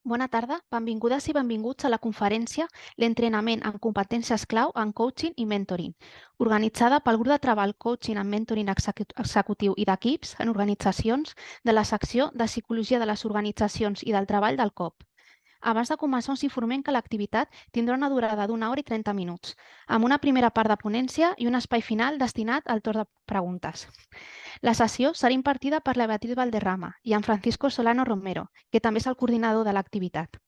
Bona tarda, benvingudes i benvinguts a la conferència L'entrenament en competències clau en coaching i mentoring, organitzada pel grup de treball Coaching and Mentoring Executiu i d'equips en organitzacions de la secció de Psicologia de les Organitzacions i del Treball del COP. Abans de començar, us informem que l'activitat tindrà una durada d'1 hora i 30 minuts, amb una primera part de ponència i un espai final destinat al torn de preguntes. La sessió serà impartida per la Beatriz Valderrama i en Francisco Solano Romero, que també és el coordinador de l'activitat.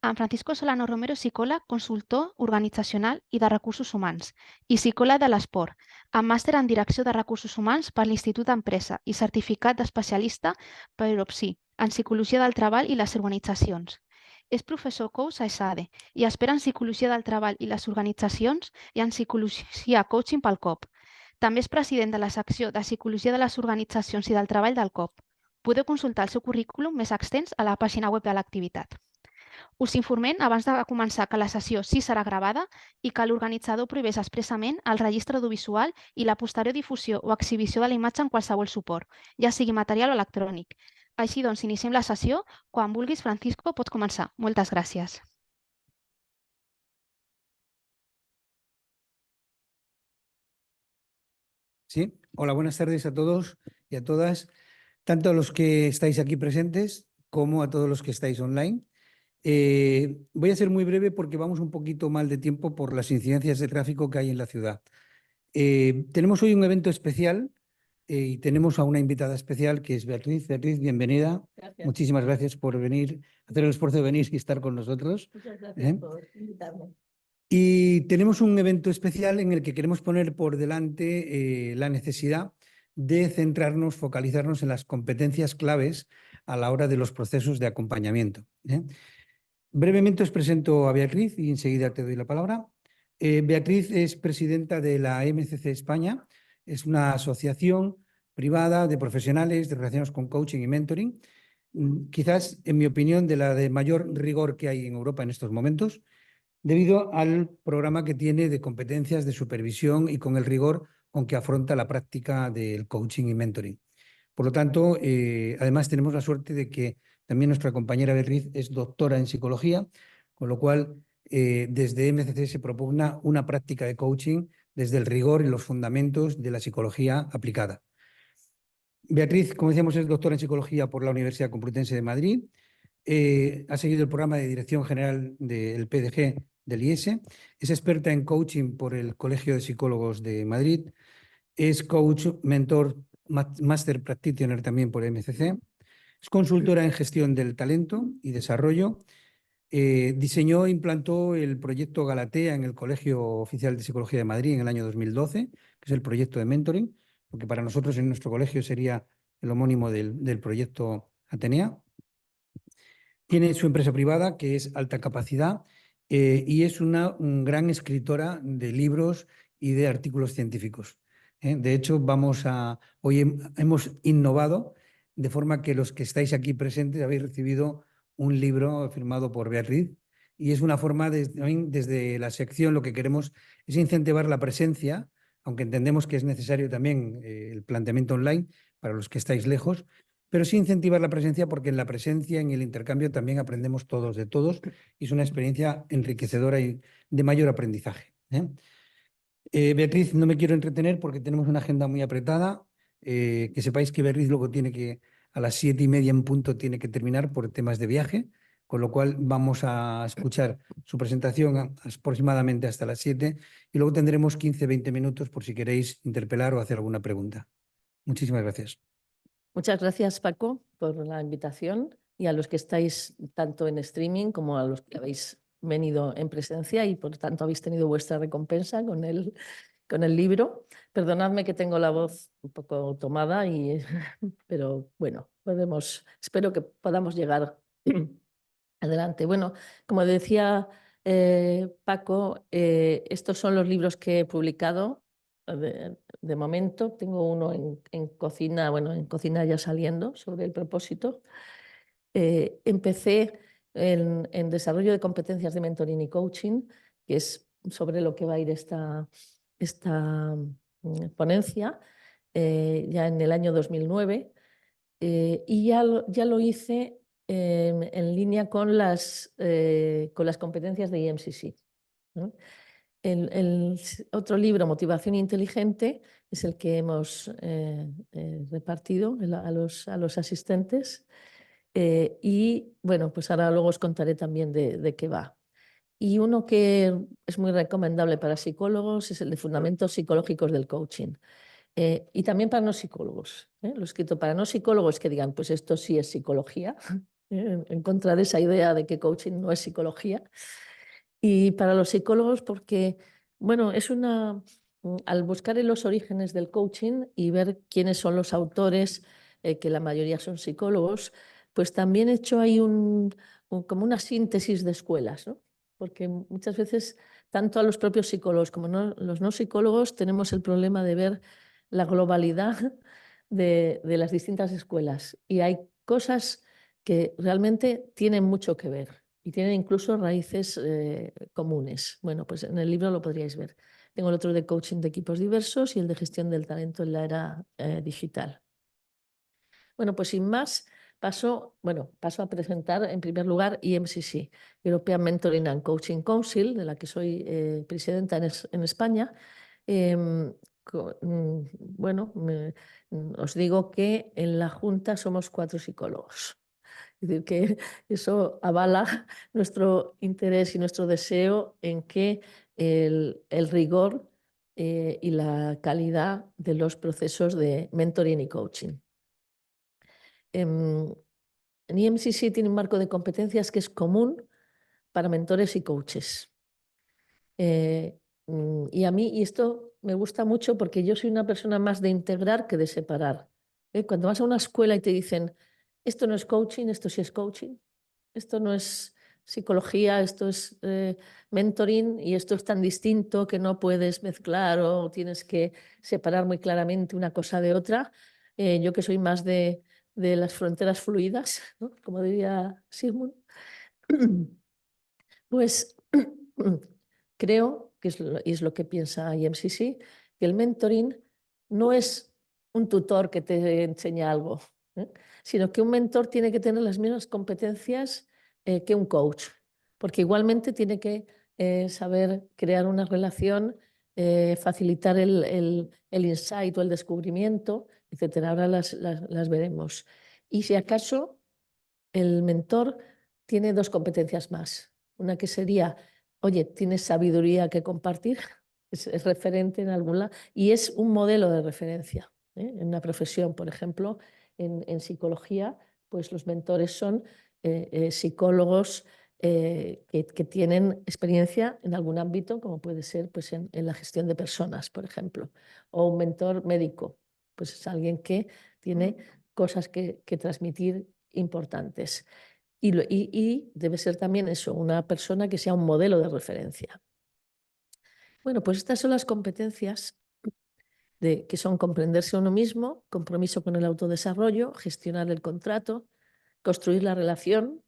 En Francisco Solano Romero és psicòleg, consultor organitzacional i de recursos humans i psicòleg de l'esport, amb màster en direcció de recursos humans per l'Institut d'Empresa i certificat d'especialista per EUROPSI en psicologia del treball i les organitzacions. És professor coach a ESADE i espera en psicologia del treball i les organitzacions i en psicologia coaching pel COP. També és president de la secció de psicologia de les organitzacions i del treball del COP. Podeu consultar el seu currículum més extens a la pàgina web de l'activitat. Us informem abans de començar que la sessió sí serà gravada i que l'organitzador prohibeix expressament el registre audiovisual i la posterior difusió o exhibició de la imatge en qualsevol suport, ja sigui material o electrònic. Així doncs, iniciem la sessió. Quan vulguis, Francisco, pots començar. Moltes gràcies. Sí, hola, buenas tardes a todos y a todas, tanto a los que estáis aquí presentes como a todos los que estáis online. Voy a ser muy breve porque vamos un poquito mal de tiempo por las incidencias de tráfico que hay en la ciudad. Tenemos hoy un evento especial y tenemos a una invitada especial que es Beatriz. Beatriz, bienvenida. Gracias. Muchísimas gracias por venir, hacer el esfuerzo de venir y estar con nosotros. Muchas gracias por invitarme. Y tenemos un evento especial en el que queremos poner por delante la necesidad de centrarnos, focalizarnos en las competencias claves a la hora de los procesos de acompañamiento. Brevemente os presento a Beatriz y enseguida te doy la palabra. Beatriz es presidenta de la MCC España, es una asociación privada de profesionales relacionados con coaching y mentoring, quizás, en mi opinión, de la de mayor rigor que hay en Europa en estos momentos, debido al programa que tiene de competencias de supervisión y con el rigor con que afronta la práctica del coaching y mentoring. Por lo tanto, además tenemos la suerte de que también nuestra compañera Beatriz es doctora en psicología, con lo cual desde MCC se propugna una práctica de coaching desde el rigor y los fundamentos de la psicología aplicada. Beatriz, como decíamos, es doctora en psicología por la Universidad Complutense de Madrid. Ha seguido el programa de Dirección General del PDG del IES, es experta en coaching por el Colegio de Psicólogos de Madrid, es coach, mentor, master practitioner también por MCC, es consultora en gestión del talento y desarrollo, diseñó e implantó el proyecto Galatea en el Colegio Oficial de Psicología de Madrid en el año 2012, que es el proyecto de mentoring, porque para nosotros en nuestro colegio sería el homónimo del proyecto Atenea. Tiene su empresa privada, que es Alta Capacidad, y es una gran escritora de libros y de artículos científicos. De hecho, hoy hemos innovado, de forma que los que estáis aquí presentes habéis recibido un libro firmado por Beatriz, y es una forma, desde la sección, lo que queremos es incentivar la presencia, aunque entendemos que es necesario también el planteamiento online para los que estáis lejos, pero sí incentivar la presencia, porque en la presencia, en el intercambio, también aprendemos todos de todos y es una experiencia enriquecedora y de mayor aprendizaje. Beatriz, no me quiero entretener porque tenemos una agenda muy apretada. Que sepáis que Beatriz luego a las 7:30 en punto tiene que terminar por temas de viaje, con lo cual vamos a escuchar su presentación aproximadamente hasta las 7 y luego tendremos 15-20 minutos por si queréis interpelar o hacer alguna pregunta. Muchísimas gracias. Muchas gracias, Paco, por la invitación y a los que estáis tanto en streaming como a los que habéis venido en presencia y por tanto habéis tenido vuestra recompensa con el libro. Perdonadme que tengo la voz un poco tomada, pero bueno, espero que podamos llegar adelante. Bueno, como decía Paco, estos son los libros que he publicado. De momento tengo uno en cocina, bueno, en cocina ya saliendo, sobre el propósito. Empecé en desarrollo de competencias de mentoring y coaching, que es sobre lo que va a ir esta ponencia, ya en el año 2009, y ya lo hice en línea con las competencias de EMCC, ¿no? El otro libro, Motivación Inteligente, es el que hemos repartido a los asistentes. Y bueno, pues ahora luego os contaré también de qué va. Y uno que es muy recomendable para psicólogos es el de Fundamentos Psicológicos del Coaching. Y también para no psicólogos. Lo he escrito para no psicólogos que digan, pues esto sí es psicología, en contra de esa idea de que coaching no es psicología. Y para los psicólogos porque, bueno, al buscar en los orígenes del coaching y ver quiénes son los autores, que la mayoría son psicólogos, pues también he hecho ahí como una síntesis de escuelas, ¿no? Porque muchas veces, tanto a los propios psicólogos como los no psicólogos, tenemos el problema de ver la globalidad de las distintas escuelas. Y hay cosas que realmente tienen mucho que ver y tienen incluso raíces comunes. Bueno, pues en el libro lo podríais ver. Tengo el otro de coaching de equipos diversos y el de gestión del talento en la era digital. Bueno, pues sin más, paso a presentar en primer lugar EMCC, European Mentoring and Coaching Council, de la que soy presidenta en España. Bueno, os digo que en la Junta somos 4 psicólogos. Es decir, que eso avala nuestro interés y nuestro deseo en que el rigor y la calidad de los procesos de mentoring y coaching. En EMCC tiene un marco de competencias que es común para mentores y coaches. Y a mí, y esto me gusta mucho porque yo soy una persona más de integrar que de separar. Cuando vas a una escuela y te dicen, esto no es coaching, esto sí es coaching, esto no es psicología, esto es mentoring y esto es tan distinto que no puedes mezclar o tienes que separar muy claramente una cosa de otra. Yo que soy más de las fronteras fluidas, ¿no? Como diría Sigmund, pues creo que es lo que piensa EMCC, que el mentoring no es un tutor que te enseña algo, sino que un mentor tiene que tener las mismas competencias que un coach, porque igualmente tiene que saber crear una relación, facilitar el insight o el descubrimiento, etc. Ahora las veremos. Y si acaso el mentor tiene 2 competencias más. Una que sería, oye, tienes sabiduría que compartir, es referente en algún lado y es un modelo de referencia. En una profesión, por ejemplo, en psicología, pues los mentores son psicólogos que tienen experiencia en algún ámbito, como puede ser pues, en la gestión de personas, por ejemplo, o un mentor médico, pues es alguien que tiene cosas que transmitir importantes. Y debe ser también eso, una persona que sea un modelo de referencia. Bueno, pues estas son las competencias que son comprenderse a uno mismo, compromiso con el autodesarrollo, gestionar el contrato, construir la relación,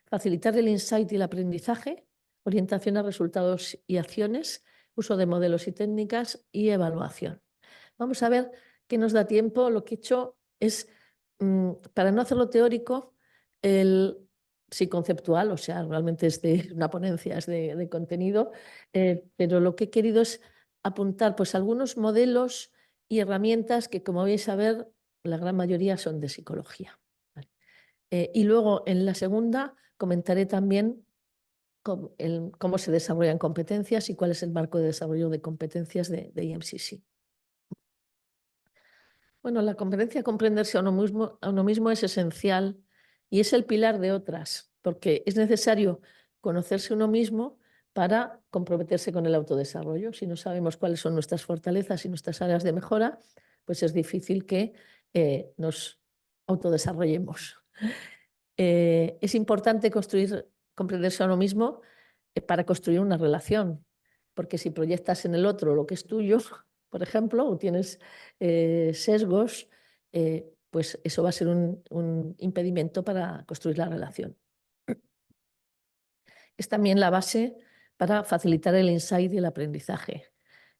facilitar el insight y el aprendizaje, orientación a resultados y acciones, uso de modelos y técnicas y evaluación. Vamos a ver qué nos da tiempo. Lo que he hecho es, para no hacerlo teórico, sí conceptual, o sea, realmente es de una ponencia, es de contenido, pero lo que he querido es apuntar pues algunos modelos y herramientas que, como vais a ver, la gran mayoría son de psicología. ¿Vale? Y luego en la segunda comentaré también cómo se desarrollan competencias y cuál es el marco de desarrollo de competencias de EMCC. Bueno, la competencia comprenderse a uno mismo es esencial y es el pilar de otras, porque es necesario conocerse uno mismo para comprometerse con el autodesarrollo. Si no sabemos cuáles son nuestras fortalezas y nuestras áreas de mejora, pues es difícil que nos autodesarrollemos. Es importante comprenderse a uno mismo para construir una relación, porque si proyectas en el otro lo que es tuyo, por ejemplo, o tienes sesgos, pues eso va a ser un impedimento para construir la relación. Es también la base para facilitar el insight y el aprendizaje.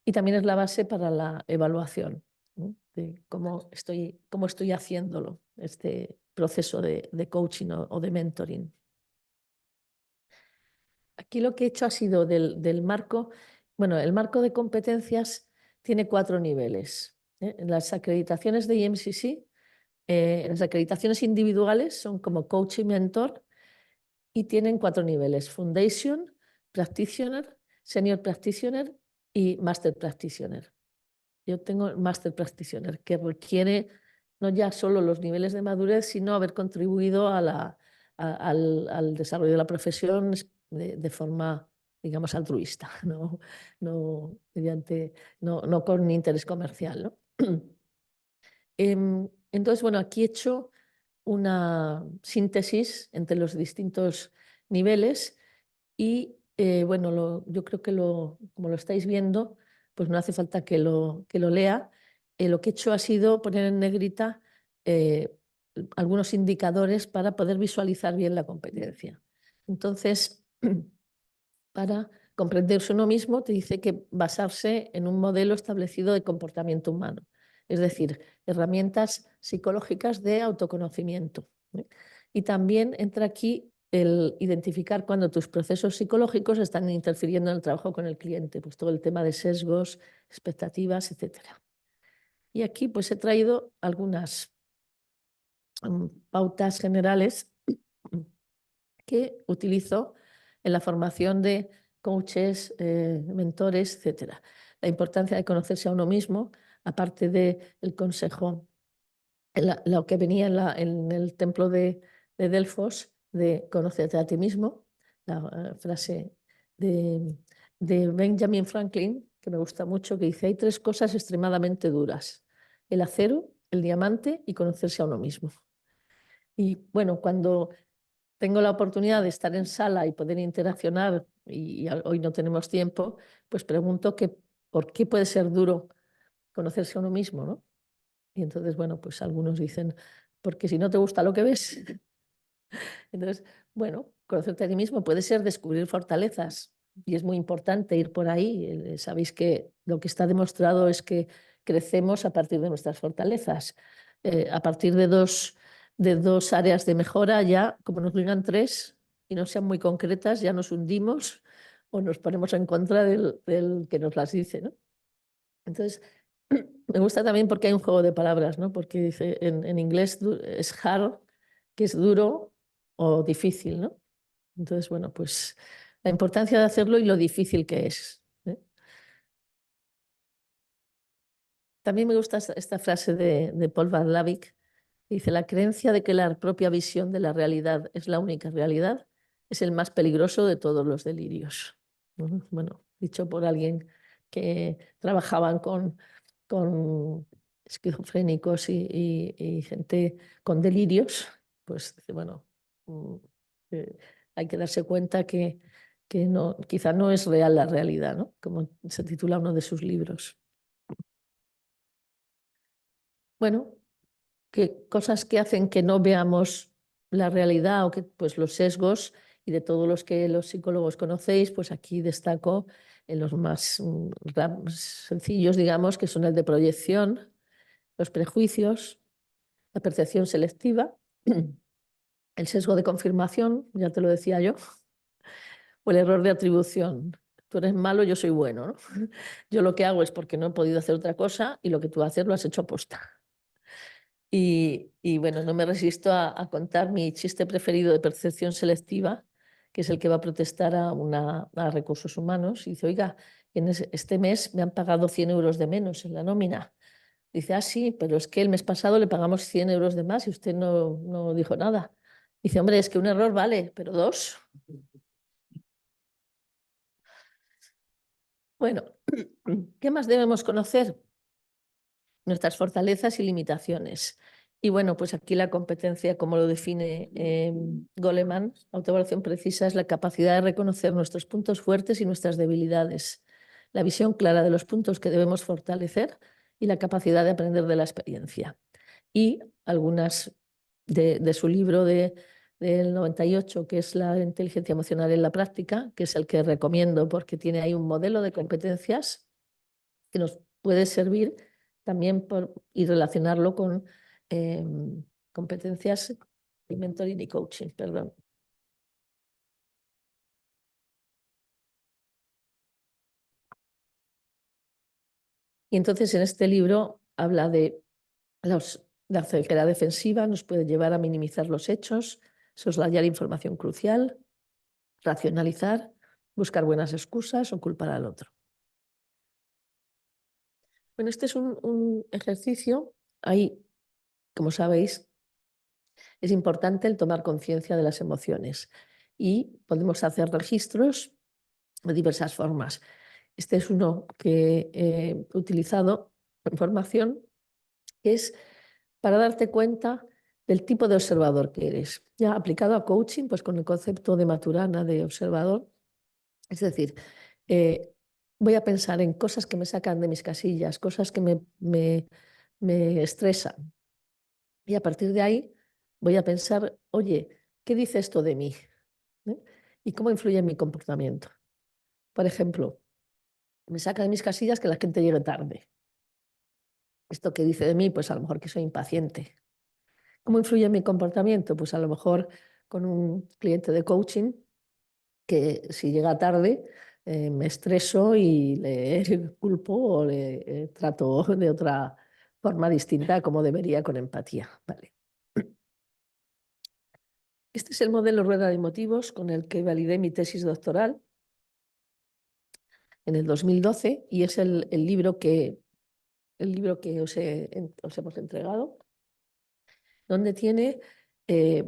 Y también es la base para la evaluación, ¿no? De cómo estoy haciéndolo, este proceso de coaching o de mentoring. Aquí lo que he hecho ha sido del marco, bueno, el marco de competencias tiene 4 niveles. Las acreditaciones de IMCC, las acreditaciones individuales son como coach y mentor y tienen 4 niveles: Foundation, Practitioner, Senior Practitioner y Master Practitioner. Yo tengo el Master Practitioner, que requiere no ya solo los niveles de madurez, sino haber contribuido al desarrollo de la profesión de forma, digamos, altruista, no con interés comercial, ¿no? Entonces, bueno, aquí he hecho una síntesis entre los distintos niveles y, bueno, yo creo que como lo estáis viendo, pues no hace falta que lo lea. Lo que he hecho ha sido poner en negrita algunos indicadores para poder visualizar bien la competencia. Entonces, para comprenderse uno mismo, te dice que basarse en un modelo establecido de comportamiento humano, es decir, herramientas psicológicas de autoconocimiento. Y también entra aquí el identificar cuando tus procesos psicológicos están interfiriendo en el trabajo con el cliente, pues todo el tema de sesgos, expectativas, etc. Y aquí pues he traído algunas pautas generales que utilizo en la formación de coaches, mentores, etc. La importancia de conocerse a uno mismo, aparte del consejo, lo que venía en el templo de Delfos, de conócete a ti mismo, la frase de Benjamin Franklin, que me gusta mucho, que dice: hay 3 cosas extremadamente duras: el acero, el diamante y conocerse a uno mismo. Y bueno, cuando tengo la oportunidad de estar en sala y poder interaccionar, y hoy no tenemos tiempo, pues pregunto por qué puede ser duro conocerse a uno mismo, ¿no? Y entonces, bueno, pues algunos dicen, porque si no te gusta lo que ves. Entonces, bueno, conocerte a ti mismo puede ser descubrir fortalezas y es muy importante ir por ahí. Sabéis que lo que está demostrado es que crecemos a partir de nuestras fortalezas. A partir de dos áreas de mejora, ya como nos digan 3 y no sean muy concretas, ya nos hundimos o nos ponemos en contra del que nos las dice, ¿no? Entonces, me gusta también porque hay un juego de palabras, ¿no? Porque dice en inglés es hard, que es duro o difícil, ¿no? Entonces, bueno, pues la importancia de hacerlo y lo difícil que es, ¿eh? También me gusta esta frase de Paul Van Lavick, que dice: la creencia de que la propia visión de la realidad es la única realidad es el más peligroso de todos los delirios. Bueno, dicho por alguien que trabajaban con esquizofrénicos y gente con delirios, pues bueno, hay que darse cuenta que no, quizá no es real la realidad, ¿no? Como se titula uno de sus libros. Bueno, cosas que hacen que no veamos la realidad o que pues los sesgos, y de todos los que los psicólogos conocéis, pues aquí destaco en los más sencillos, digamos, que son el de proyección, los prejuicios, la percepción selectiva, el sesgo de confirmación, ya te lo decía yo, o el error de atribución. Tú eres malo, yo soy bueno, ¿no? Yo lo que hago es porque no he podido hacer otra cosa y lo que tú haces lo has hecho aposta. Y bueno, no me resisto a contar mi chiste preferido de percepción selectiva, que es el que va a protestar a Recursos Humanos. Y dice: oiga, este mes me han pagado 100 euros de menos en la nómina. Dice: ah, sí, pero es que el mes pasado le pagamos 100 euros de más y usted no dijo nada. Dice: hombre, es que un error vale, pero 2. Bueno, ¿qué más debemos conocer? Nuestras fortalezas y limitaciones. Y bueno, pues aquí la competencia, como lo define Goleman, autoevaluación precisa, es la capacidad de reconocer nuestros puntos fuertes y nuestras debilidades, la visión clara de los puntos que debemos fortalecer y la capacidad de aprender de la experiencia. Y algunas de su libro del 98, que es la inteligencia emocional en la práctica, que es el que recomiendo porque tiene ahí un modelo de competencias que nos puede servir también y relacionarlo con competencias y mentoring y coaching, perdón. Y entonces en este libro habla de la ceguera defensiva, nos puede llevar a minimizar los hechos, soslayar información crucial, racionalizar, buscar buenas excusas o culpar al otro. Bueno, este es un ejercicio. Ahí, como sabéis, es importante el tomar conciencia de las emociones y podemos hacer registros de diversas formas. Este es uno que he utilizado en formación, que es para darte cuenta del tipo de observador que eres. Ya aplicado a coaching, pues con el concepto de Maturana de observador, es decir, voy a pensar en cosas que me sacan de mis casillas, cosas que me estresan. Y a partir de ahí voy a pensar, oye, ¿qué dice esto de mí? ¿Y cómo influye en mi comportamiento? Por ejemplo, me saca de mis casillas que la gente llegue tarde. ¿Esto qué dice de mí? Pues a lo mejor que soy impaciente. ¿Cómo influye en mi comportamiento? Pues a lo mejor con un cliente de coaching que si llega tarde me estreso y le culpo o le trato de otra forma distinta como debería, con empatía. Vale. Este es el modelo rueda de motivos con el que validé mi tesis doctoral en el 2012 y es el libro que os hemos entregado, donde tiene,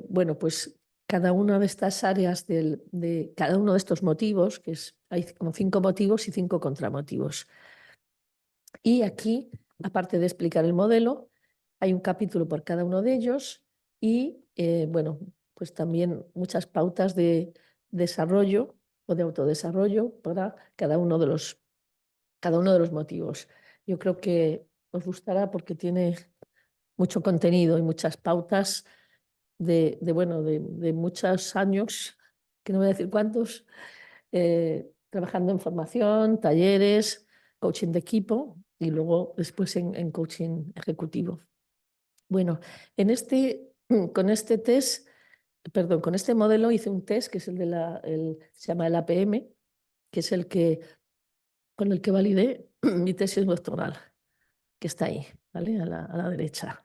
bueno, pues cada una de estas áreas de cada uno de estos motivos, hay como 5 motivos y 5 contramotivos. Y aquí, aparte de explicar el modelo, hay un capítulo por cada uno de ellos y, bueno, pues también muchas pautas de desarrollo o de autodesarrollo para cada uno de los motivos. Yo creo que os gustará porque tiene mucho contenido y muchas pautas de muchos años, que no voy a decir cuántos, trabajando en formación, talleres, coaching de equipo y luego después en coaching ejecutivo. Bueno, con este test, perdón, con este modelo hice un test que es se llama el APM, que es con el que validé mi tesis doctoral, que está ahí, ¿vale? A la derecha.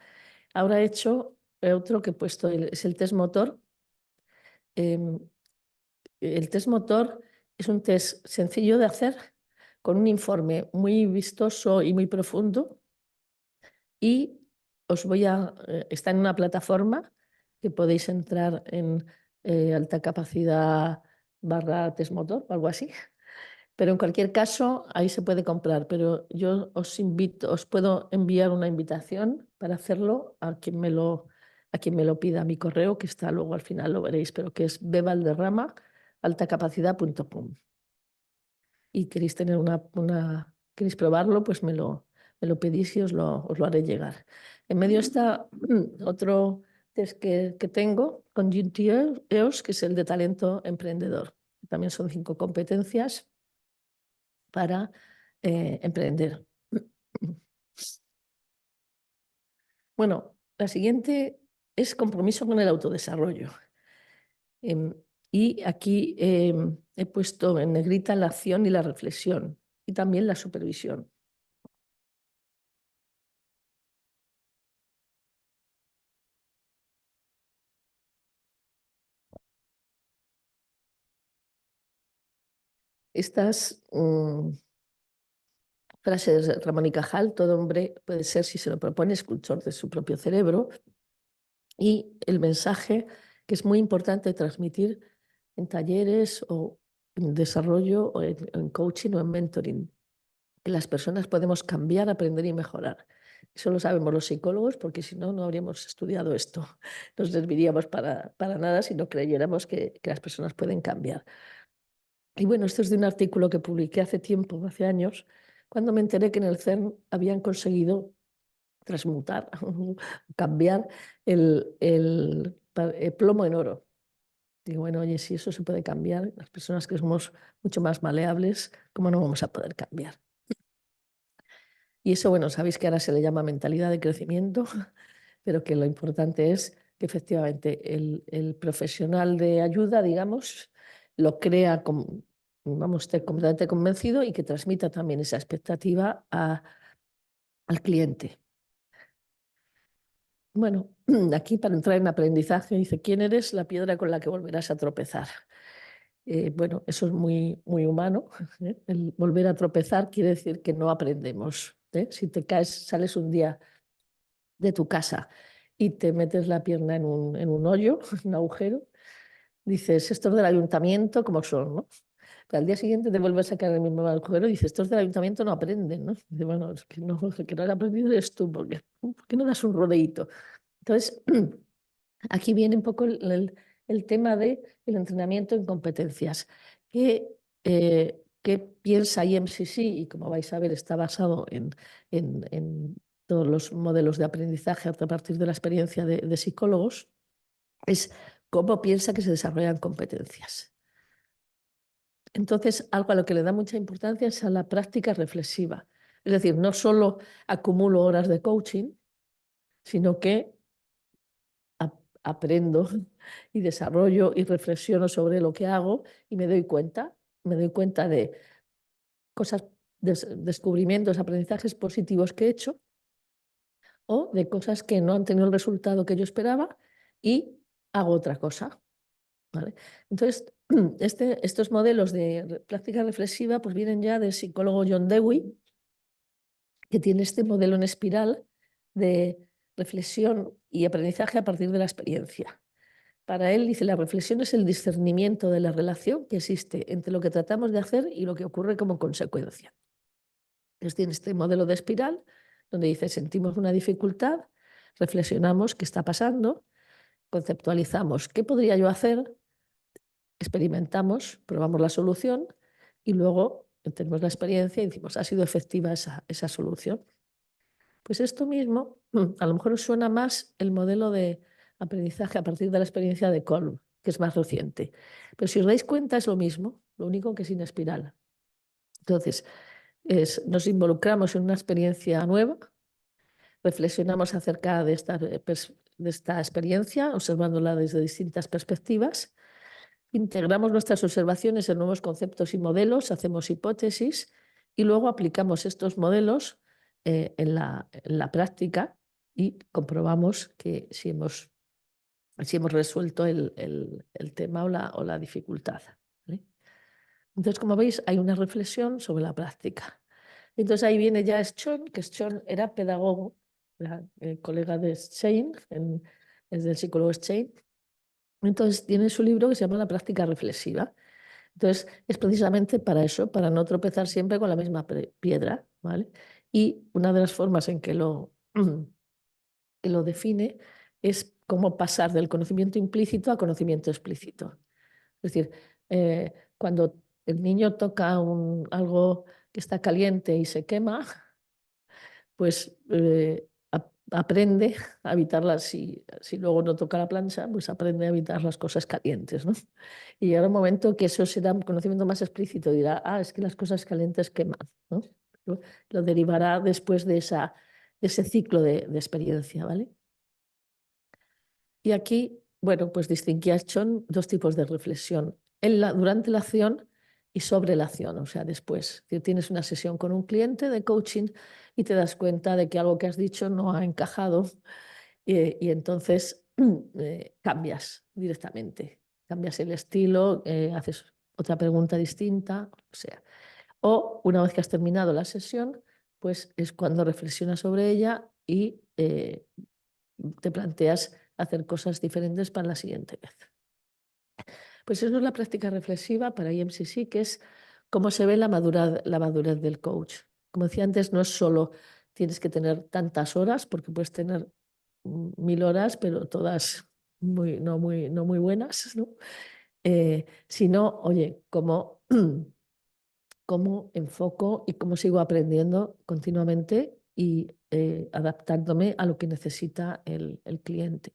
Ahora he hecho otro que he puesto, es el test motor. El test motor es un test sencillo de hacer, con un informe muy vistoso y muy profundo. Y está en una plataforma que podéis entrar en alta capacidad / test motor o algo así. Pero en cualquier caso, ahí se puede comprar. Pero yo os puedo enviar una invitación para hacerlo a quien me lo pida, a mi correo, que está luego al final, lo veréis, pero que es bevalderrama@altacapacidad.com. Y queréis queréis probarlo, pues me lo pedís y os lo haré llegar. En medio está otro test que tengo con EOS, que es el de talento emprendedor. También son 5 competencias para emprender. Bueno, la siguiente es compromiso con el autodesarrollo. Y aquí he puesto en negrita la acción y la reflexión y también la supervisión. Estas frases de Ramón y Cajal: todo hombre puede ser, si se lo propone, escultor de su propio cerebro. Y el mensaje que es muy importante transmitir en talleres o en desarrollo o en coaching o en mentoring, que las personas podemos cambiar, aprender y mejorar. Eso lo sabemos los psicólogos, porque si no, no habríamos estudiado esto. No serviríamos para nada si no creyéramos que las personas pueden cambiar. Y bueno, esto es de un artículo que publiqué hace tiempo, hace años, cuando me enteré que en el CERN habían conseguido transmutar, cambiar el plomo en oro. Digo, bueno, oye, si eso se puede cambiar, las personas que somos mucho más maleables, ¿cómo no vamos a poder cambiar? Y eso, bueno, sabéis que ahora se le llama mentalidad de crecimiento, pero que lo importante es que efectivamente el profesional de ayuda, digamos, lo crea como, vamos, esté completamente convencido y que transmita también esa expectativa al cliente. Bueno, aquí para entrar en aprendizaje dice, ¿quién eres? La piedra con la que volverás a tropezar. Bueno, eso es muy, muy humano. El volver a tropezar quiere decir que no aprendemos. Si te caes, sales un día de tu casa y te metes la pierna en un hoyo, un agujero, dices, estos del ayuntamiento, ¿cómo son? ¿No? Pero al día siguiente te vuelves a caer en el mismo agujero y dices, estos del ayuntamiento no aprenden, ¿no? Dice, bueno, es que no, el que no has aprendido eres tú, ¿por qué no das un rodeíto? Entonces, aquí viene un poco el tema del entrenamiento en competencias. ¿Qué piensa IMCC? Y como vais a ver, está basado en todos los modelos de aprendizaje a partir de la experiencia de psicólogos, es cómo piensa que se desarrollan competencias. Entonces, algo a lo que le da mucha importancia es a la práctica reflexiva. Es decir, no solo acumulo horas de coaching, sino que aprendo y desarrollo y reflexiono sobre lo que hago y me doy cuenta de cosas, descubrimientos, aprendizajes positivos que he hecho o de cosas que no han tenido el resultado que yo esperaba y hago otra cosa. ¿Vale? Entonces, estos modelos de práctica reflexiva pues vienen ya del psicólogo John Dewey, que tiene este modelo en espiral de reflexión y aprendizaje a partir de la experiencia. Para él, dice, la reflexión es el discernimiento de la relación que existe entre lo que tratamos de hacer y lo que ocurre como consecuencia. Entonces tiene este modelo de espiral donde dice, sentimos una dificultad, reflexionamos qué está pasando, conceptualizamos qué podría yo hacer, experimentamos, probamos la solución y luego tenemos la experiencia y decimos, ¿ha sido efectiva esa solución? Pues esto mismo, a lo mejor os suena más el modelo de aprendizaje a partir de la experiencia de Kolb, que es más reciente. Pero si os dais cuenta es lo mismo, lo único que sin espiral. Entonces, nos involucramos en una experiencia nueva, reflexionamos acerca de esta experiencia, observándola desde distintas perspectivas, integramos nuestras observaciones en nuevos conceptos y modelos, hacemos hipótesis y luego aplicamos estos modelos en la práctica y comprobamos que si hemos resuelto el tema o la dificultad. ¿Vale? Entonces, como veis, hay una reflexión sobre la práctica. Entonces ahí viene ya Schön, que Schön era pedagogo, era colega de Schein, es del psicólogo Schein. Entonces tiene su libro que se llama La práctica reflexiva. Entonces es precisamente para eso, para no tropezar siempre con la misma piedra, ¿vale? Y una de las formas en que lo define es cómo pasar del conocimiento implícito a conocimiento explícito. Es decir, cuando el niño toca algo que está caliente y se quema, pues aprende a evitarlas. Si luego no toca la plancha, pues aprende a evitar las cosas calientes, ¿no? Y llegará un momento que eso será un conocimiento más explícito. Dirá, es que las cosas calientes queman, ¿no? Lo derivará después de ese ciclo de experiencia, ¿vale? Y aquí, bueno, pues distinguía Schön dos tipos de reflexión. Durante la acción y sobre la acción, o sea, después. Si tienes una sesión con un cliente de coaching y te das cuenta de que algo que has dicho no ha encajado y entonces cambias directamente. Cambias el estilo, haces otra pregunta distinta, o sea. O una vez que has terminado la sesión, pues es cuando reflexionas sobre ella y te planteas hacer cosas diferentes para la siguiente vez. Pues eso es la práctica reflexiva para IMCC, que es cómo se ve la madurez del coach. Como decía antes, no es solo tienes que tener tantas horas, porque puedes tener 1000 horas, pero todas no muy buenas, ¿no? Sino, oye, cómo enfoco y cómo sigo aprendiendo continuamente y adaptándome a lo que necesita el cliente.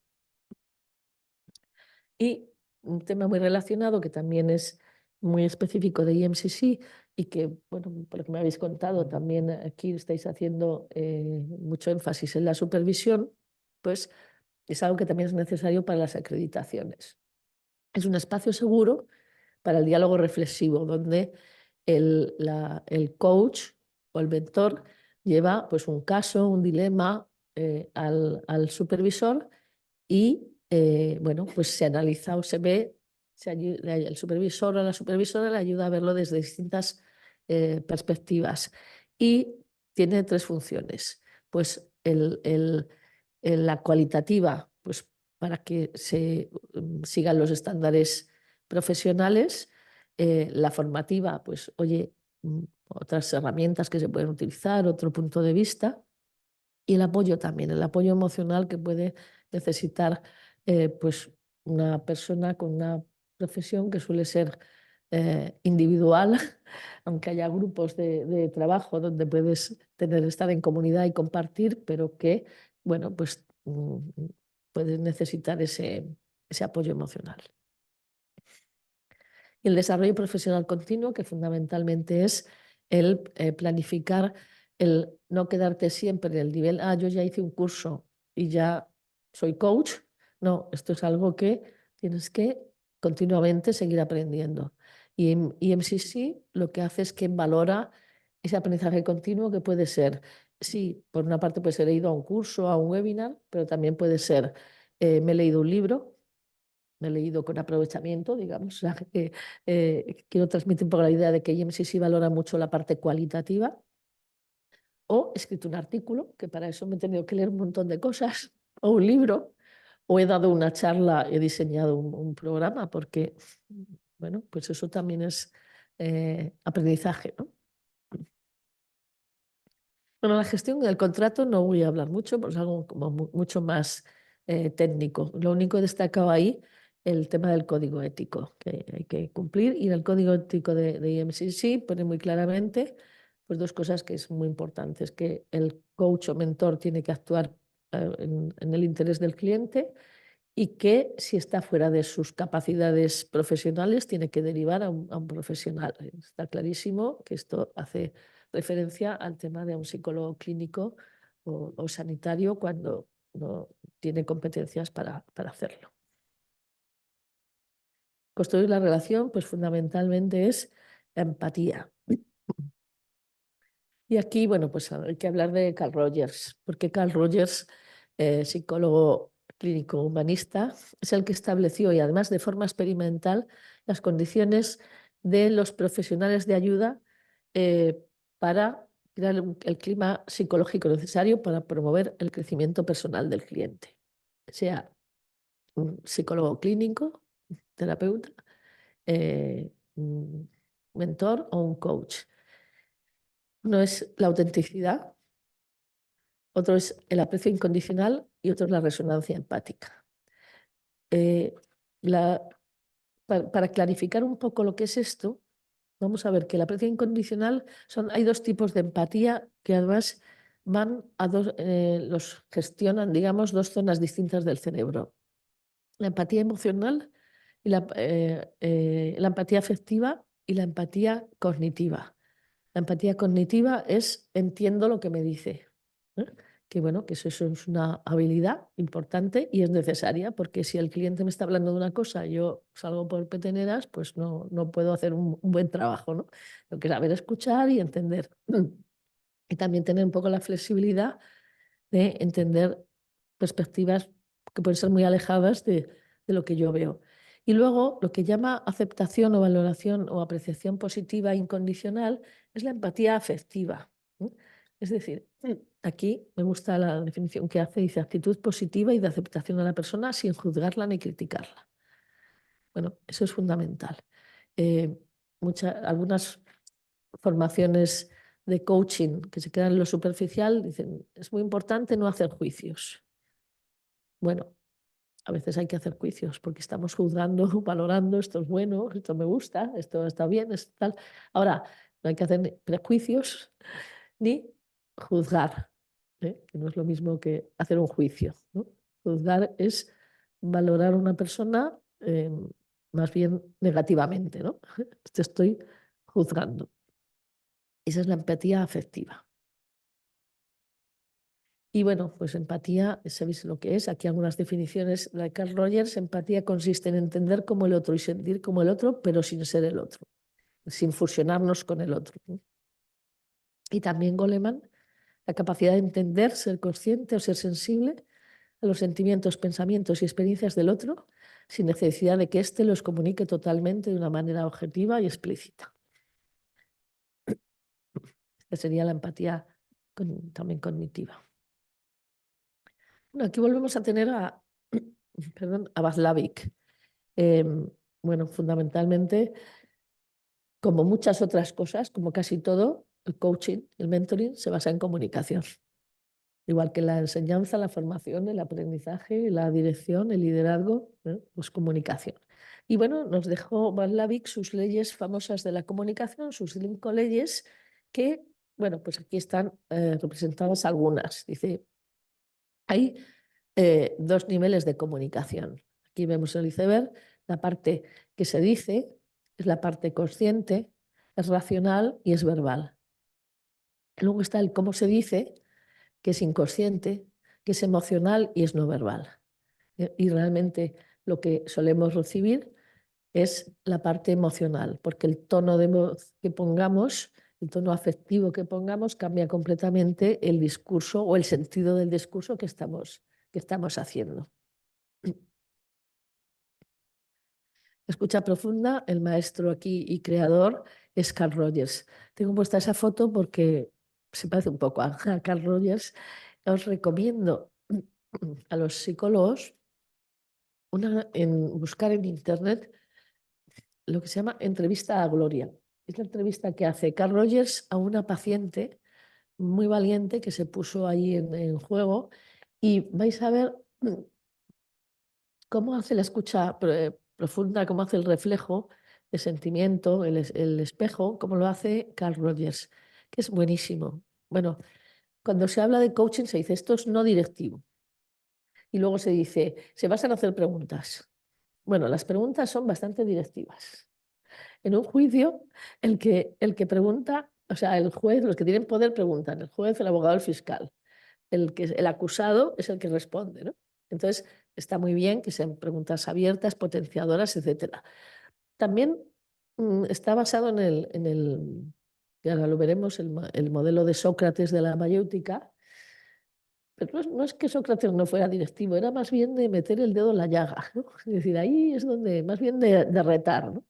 Y un tema muy relacionado que también es muy específico de IMCC y que, bueno, por lo que me habéis contado, también aquí estáis haciendo mucho énfasis en la supervisión, pues Es algo que también es necesario para las acreditaciones. Es un espacio seguro para el diálogo reflexivo, donde el coach o el mentor lleva pues, un caso, un dilema al supervisor y bueno, pues se analiza o se ve, el supervisor o la supervisora le ayuda a verlo desde distintas perspectivas. Y tiene 3 funciones. Pues la cualitativa, pues para que se sigan los estándares profesionales, la formativa, pues oye, otras herramientas que se pueden utilizar, otro punto de vista, y el apoyo también, el apoyo emocional que puede necesitar pues una persona con una profesión que suele ser individual, aunque haya grupos de trabajo donde puedes estar en comunidad y compartir, pero que, bueno, pues puedes necesitar ese apoyo emocional. Y el desarrollo profesional continuo, que fundamentalmente es el planificar, el no quedarte siempre en el nivel, yo ya hice un curso y ya soy coach. No, esto es algo que tienes que continuamente seguir aprendiendo. Y EMCC lo que hace es que valora ese aprendizaje continuo, que puede ser, sí, por una parte puede ser he ido a un curso, a un webinar, pero también puede ser me he leído un libro, me he leído con aprovechamiento, digamos. O sea, quiero transmitir un poco la idea de que EMCC valora mucho la parte cualitativa. O he escrito un artículo, que para eso me he tenido que leer un montón de cosas, o un libro, o he dado una charla, he diseñado un programa, porque, bueno, pues eso también es aprendizaje, ¿no? Bueno, la gestión del contrato no voy a hablar mucho, pues es algo como mucho más técnico. Lo único destacado ahí, el tema del código ético que hay que cumplir. Y en el código ético de EMCC pone muy claramente pues 2 cosas que es muy importantes: que el coach o mentor tiene que actuar en el interés del cliente, y que si está fuera de sus capacidades profesionales tiene que derivar a un profesional. Está clarísimo que esto hace referencia al tema de un psicólogo clínico o sanitario cuando no tiene competencias para hacerlo. Construir la relación, pues fundamentalmente es empatía. Y aquí, bueno, pues hay que hablar de Carl Rogers, porque Carl Rogers, psicólogo clínico humanista, es el que estableció, y además de forma experimental, las condiciones de los profesionales de ayuda para crear el clima psicológico necesario para promover el crecimiento personal del cliente, sea un psicólogo clínico, terapeuta, un mentor o un coach. Uno es la autenticidad, otro es el aprecio incondicional y otro es la resonancia empática. Para clarificar un poco lo que es esto, vamos a ver que el aprecio incondicional hay 2 tipos de empatía que además van a los gestionan, digamos, 2 zonas distintas del cerebro: la empatía emocional y la empatía afectiva y la empatía cognitiva. La empatía cognitiva es entiendo lo que me dice, ¿eh? Que bueno, que eso es una habilidad importante y es necesaria, porque si el cliente me está hablando de una cosa y yo salgo por peteneras, pues no puedo hacer un buen trabajo, ¿no? Tengo que saber escuchar y entender. Y también tener un poco la flexibilidad de entender perspectivas que pueden ser muy alejadas de lo que yo veo. Y luego, lo que llama aceptación o valoración o apreciación positiva incondicional es la empatía afectiva. Es decir, aquí me gusta la definición que hace, dice actitud positiva y de aceptación a la persona sin juzgarla ni criticarla. Bueno, eso es fundamental. Algunas formaciones de coaching que se quedan en lo superficial dicen, es muy importante no hacer juicios. Bueno, a veces hay que hacer juicios porque estamos juzgando, valorando, esto es bueno, esto me gusta, esto está bien, esto tal. Ahora, no hay que hacer prejuicios ni juzgar, que no es lo mismo que hacer un juicio, ¿no? Juzgar es valorar a una persona más bien negativamente, ¿no? Te estoy juzgando. Esa es la empatía afectiva. Y bueno, pues empatía, sabéis lo que es. Aquí algunas definiciones de Carl Rogers. Empatía consiste en entender como el otro y sentir como el otro, pero sin ser el otro, sin fusionarnos con el otro, ¿no? Y también Goleman, la capacidad de entender, ser consciente o ser sensible a los sentimientos, pensamientos y experiencias del otro, sin necesidad de que éste los comunique totalmente de una manera objetiva y explícita. Esta sería la empatía también cognitiva. Bueno, aquí volvemos a tener a, perdón, a Václavic. Bueno, fundamentalmente, como muchas otras cosas, como casi todo, el coaching, el mentoring, se basa en comunicación. Igual que la enseñanza, la formación, el aprendizaje, la dirección, el liderazgo, pues comunicación. Y bueno, nos dejó Václavic sus leyes famosas de la comunicación, sus 5 leyes, que, bueno, pues aquí están representadas algunas. Dice, hay 2 niveles de comunicación. Aquí vemos el iceberg, la parte que se dice es la parte consciente, es racional y es verbal. Luego está el cómo se dice, que es inconsciente, que es emocional y es no verbal. Y realmente lo que solemos recibir es la parte emocional, porque el tono de voz que pongamos, el tono afectivo que pongamos, cambia completamente el discurso o el sentido del discurso que estamos haciendo. Escucha profunda, el maestro aquí y creador es Carl Rogers. Tengo puesta esa foto porque se parece un poco a Carl Rogers. Os recomiendo a los psicólogos buscar en internet lo que se llama entrevista a Gloria. Es la entrevista que hace Carl Rogers a una paciente muy valiente que se puso ahí en juego, y vais a ver cómo hace la escucha profunda, cómo hace el reflejo de sentimiento, el espejo, cómo lo hace Carl Rogers, que es buenísimo. Bueno, cuando se habla de coaching se dice esto es no directivo. Y luego se dice, se basan en hacer preguntas. Bueno, las preguntas son bastante directivas. En un juicio, el que pregunta, o sea, el juez, los que tienen poder preguntan, el juez, el abogado, el fiscal. El acusado es el que responde, ¿no? Entonces, está muy bien que sean preguntas abiertas, potenciadoras, etc. También está basado y ahora lo veremos, el modelo de Sócrates de la mayéutica. Pero no es que Sócrates no fuera directivo, era más bien de meter el dedo en la llaga, ¿no? Es decir, ahí es donde, más bien de retar, ¿no?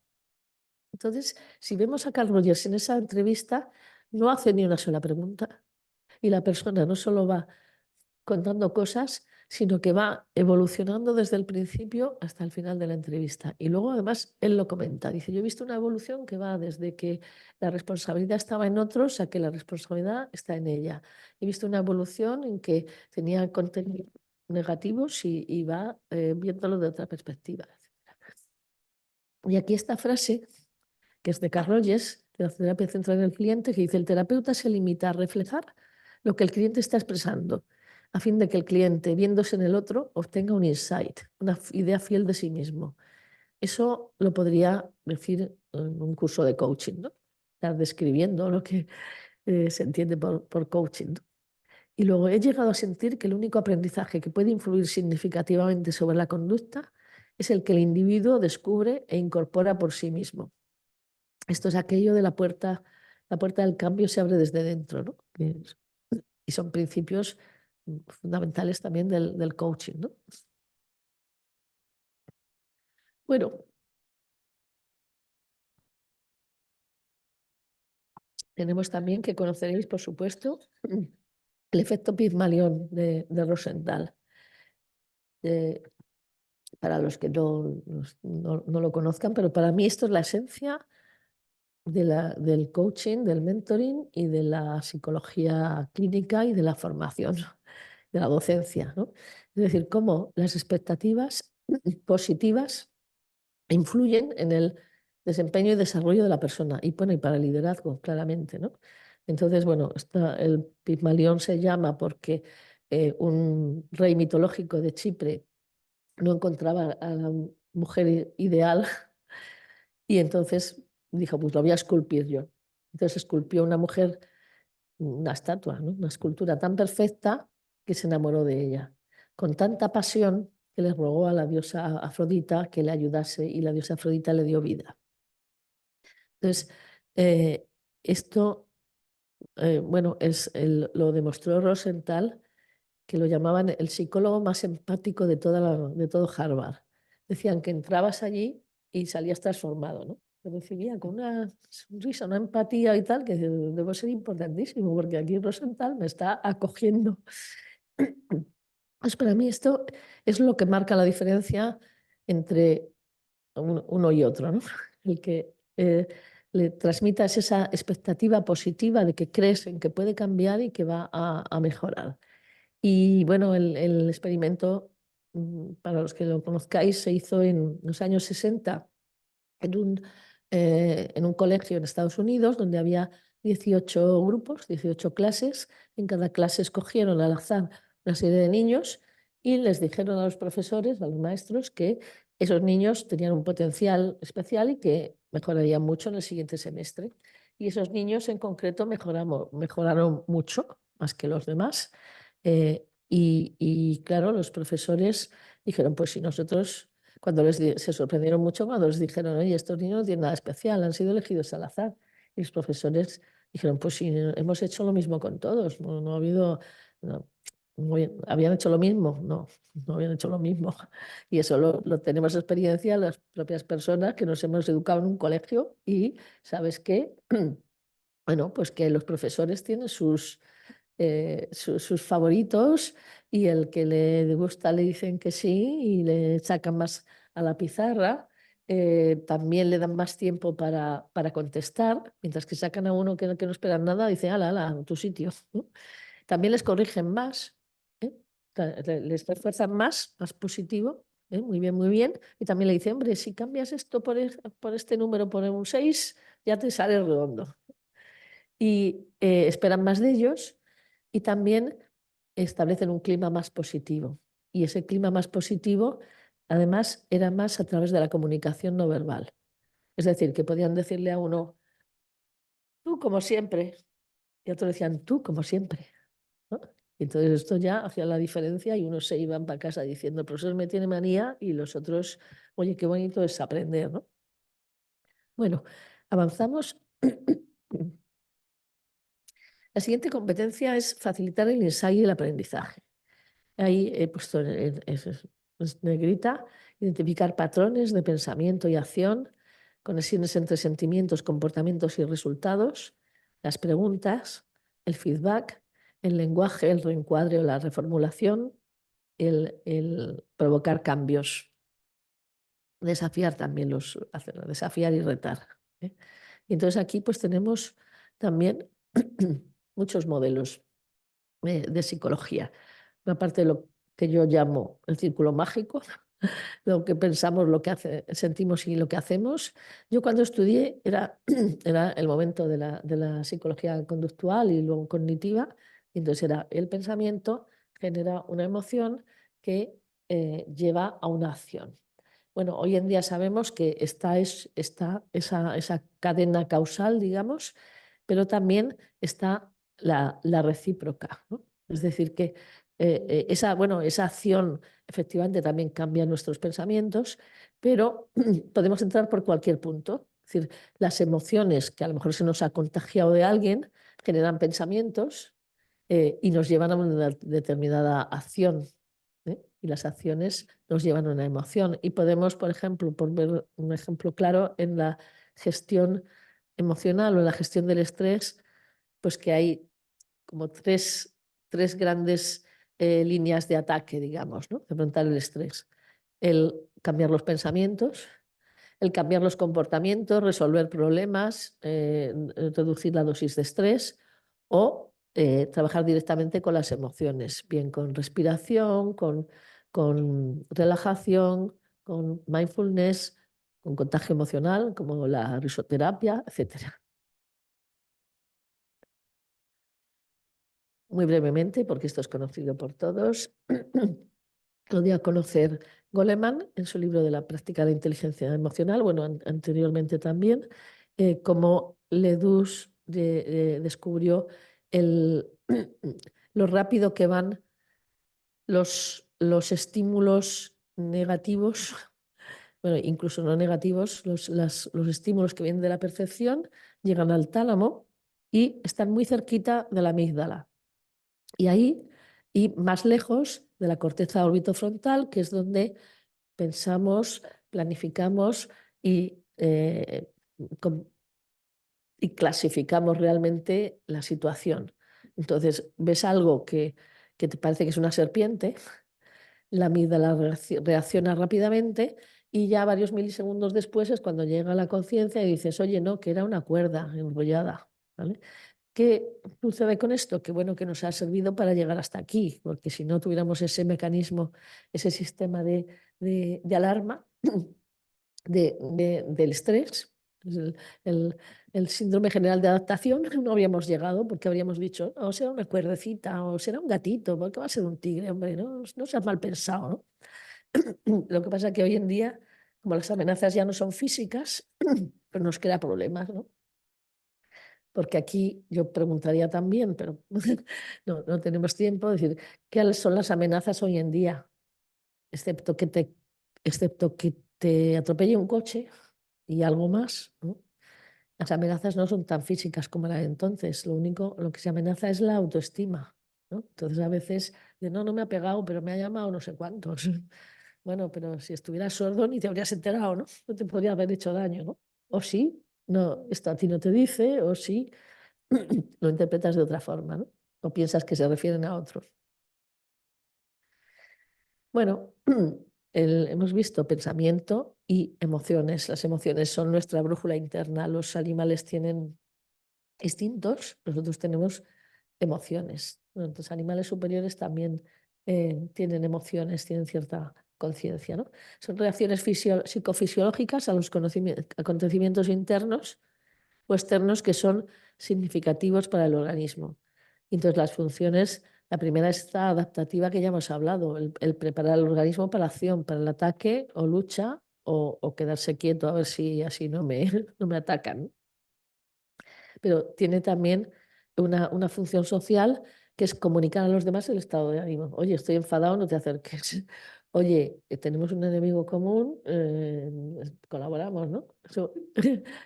Entonces, si vemos a Carl Rogers en esa entrevista, no hace ni una sola pregunta. Y la persona no solo va contando cosas, sino que va evolucionando desde el principio hasta el final de la entrevista. Y luego, además, él lo comenta. Dice, yo he visto una evolución que va desde que la responsabilidad estaba en otros a que la responsabilidad está en ella. He visto una evolución en que tenía contenidos negativos y va viéndolo de otra perspectiva. Y aquí esta frase, que es de Carl Rogers, de la terapia centrada en el cliente, que dice, el terapeuta se limita a reflejar lo que el cliente está expresando, a fin de que el cliente, viéndose en el otro, obtenga un insight, una idea fiel de sí mismo. Eso lo podría decir en un curso de coaching, ¿no? Estar describiendo lo que se entiende por coaching, ¿no? Y luego he llegado a sentir que el único aprendizaje que puede influir significativamente sobre la conducta es el que el individuo descubre e incorpora por sí mismo. Esto es aquello de la puerta del cambio se abre desde dentro, ¿no? Y son principios fundamentales también del coaching, ¿no? Bueno, tenemos también que conoceréis, por supuesto, el efecto Pygmalion de Rosenthal. Para los que no lo conozcan, pero para mí esto es la esencia del coaching, del mentoring y de la psicología clínica y de la formación, de la docencia, ¿no? Es decir, cómo las expectativas positivas influyen en el desempeño y desarrollo de la persona y, bueno, y para el liderazgo, claramente, ¿no? Entonces, bueno, el Pygmalión se llama porque un rey mitológico de Chipre no encontraba a la mujer ideal y entonces dijo, pues lo voy a esculpir yo. Entonces esculpió una mujer, una estatua, ¿no? Una escultura tan perfecta que se enamoró de ella, con tanta pasión que le rogó a la diosa Afrodita que le ayudase y la diosa Afrodita le dio vida. Entonces, esto, bueno, lo demostró Rosenthal, que lo llamaban el psicólogo más empático de todo Harvard. Decían que entrabas allí y salías transformado, ¿no? Te recibía con una sonrisa, una empatía y tal, que debe ser importantísimo, porque aquí Rosenthal me está acogiendo. Pues para mí esto es lo que marca la diferencia entre uno y otro, ¿no? El que le transmitas esa expectativa positiva de que crees en que puede cambiar y que va a mejorar. Y bueno, el experimento, para los que lo conozcáis, se hizo en los años 60 en un colegio en Estados Unidos donde había 18 grupos, 18 clases. En cada clase escogieron al azar una serie de niños y les dijeron a los profesores, a los maestros, que esos niños tenían un potencial especial y que mejorarían mucho en el siguiente semestre. Y esos niños en concreto mejoraron mucho, más que los demás. Y claro, los profesores dijeron, pues si nosotros, se sorprendieron mucho cuando les dijeron, oye, estos niños no tienen nada especial, han sido elegidos al azar. Y los profesores dijeron, pues sí, hemos hecho lo mismo con todos, no ha habido, no, habían hecho lo mismo, no habían hecho lo mismo. Y eso lo tenemos experiencia las propias personas que nos hemos educado en un colegio y sabes que, bueno, pues que los profesores tienen sus favoritos y el que le gusta le dicen que sí y le sacan más a la pizarra. También le dan más tiempo para contestar, mientras que sacan a uno que no esperan nada, dice, ala, ala, tu sitio, ¿no? También les corrigen más, ¿eh? Les refuerzan más positivo, ¿eh? Muy bien, muy bien. Y también le dicen, hombre, si cambias esto por este número, por un 6, ya te sale redondo. Y esperan más de ellos y también establecen un clima más positivo. Y ese clima más positivo, además, era más a través de la comunicación no verbal. Es decir, que podían decirle a uno, tú como siempre, y otros decían, tú como siempre, ¿no? Y entonces esto ya hacía la diferencia y unos se iban para casa diciendo, el profesor me tiene manía y los otros, oye, qué bonito es aprender, ¿no? Bueno, avanzamos. La siguiente competencia es facilitar el ensayo y el aprendizaje. Ahí he puesto es negrita, identificar patrones de pensamiento y acción, conexiones entre sentimientos, comportamientos y resultados, las preguntas, el feedback, el lenguaje, el reencuadre o la reformulación, el provocar cambios, desafiar también desafiar y retar, ¿eh? Y entonces aquí pues tenemos también muchos modelos de psicología. Una parte de lo que yo llamo el círculo mágico, lo que pensamos, lo que sentimos y lo que hacemos. Yo cuando estudié era el momento de la psicología conductual y luego cognitiva, y entonces era el pensamiento genera una emoción que lleva a una acción. Bueno, hoy en día sabemos que está esa cadena causal, digamos, pero también está la recíproca, ¿no? Es decir, que esa acción efectivamente también cambia nuestros pensamientos, pero podemos entrar por cualquier punto. Es decir, las emociones que a lo mejor se nos ha contagiado de alguien generan pensamientos y nos llevan a una determinada acción, ¿eh? Y las acciones nos llevan a una emoción. Y podemos, por ejemplo, por ver un ejemplo claro, en la gestión emocional o en la gestión del estrés, pues que hay como tres grandes líneas de ataque, digamos, ¿no? De afrontar el estrés. El cambiar los pensamientos, el cambiar los comportamientos, resolver problemas, reducir la dosis de estrés o trabajar directamente con las emociones, bien con respiración, con relajación, con mindfulness, con contagio emocional, como la risoterapia, etc. Muy brevemente, porque esto es conocido por todos, lo dio a conocer Goleman en su libro de la práctica de la inteligencia emocional, bueno, anteriormente también, como Ledouche descubrió lo rápido que van los estímulos negativos, bueno, incluso no negativos, los estímulos que vienen de la percepción llegan al tálamo y están muy cerquita de la amígdala. Y ahí, y más lejos de la corteza orbitofrontal, que es donde pensamos, planificamos y clasificamos realmente la situación. Entonces, ves algo que te parece que es una serpiente, la amígdala reacciona rápidamente y ya varios milisegundos después es cuando llega la conciencia y dices, oye, no, que era una cuerda enrollada, ¿vale? ¿Qué sucede con esto? Que bueno, que nos ha servido para llegar hasta aquí, porque si no tuviéramos ese mecanismo, ese sistema de alarma del estrés, el síndrome general de adaptación, no habríamos llegado porque habríamos dicho, o será una cuerdecita, o será un gatito, porque va a ser un tigre, hombre, no seas mal pensado, ¿no? Lo que pasa es que hoy en día, como las amenazas ya no son físicas, pues nos crea problemas, ¿no? Porque aquí yo preguntaría también, pero no tenemos tiempo, decir, ¿qué son las amenazas hoy en día? Excepto que te atropelle un coche y algo más, ¿no? Las amenazas no son tan físicas como la de entonces. Lo que se amenaza es la autoestima, ¿no? Entonces a veces, no me ha pegado, pero me ha llamado no sé cuántos. Bueno, pero si estuvieras sordo ni te habrías enterado, ¿no? No te podría haber hecho daño, ¿no? O sí, no, esto a ti no te dice, o sí, lo interpretas de otra forma, ¿no? O piensas que se refieren a otros. Bueno, hemos visto pensamiento y emociones. Las emociones son nuestra brújula interna. Los animales tienen instintos, nosotros tenemos emociones. Los animales superiores también tienen emociones, tienen cierta conciencia, ¿no? Son reacciones psicofisiológicas a los acontecimientos internos o externos que son significativos para el organismo. Entonces, las funciones, la primera es esta adaptativa que ya hemos hablado, el preparar el organismo para la acción, para el ataque o lucha o quedarse quieto a ver si así no me atacan. Pero tiene también una función social que es comunicar a los demás el estado de ánimo. Oye, estoy enfadado, no te acerques. Oye, tenemos un enemigo común, colaboramos, ¿no? Eso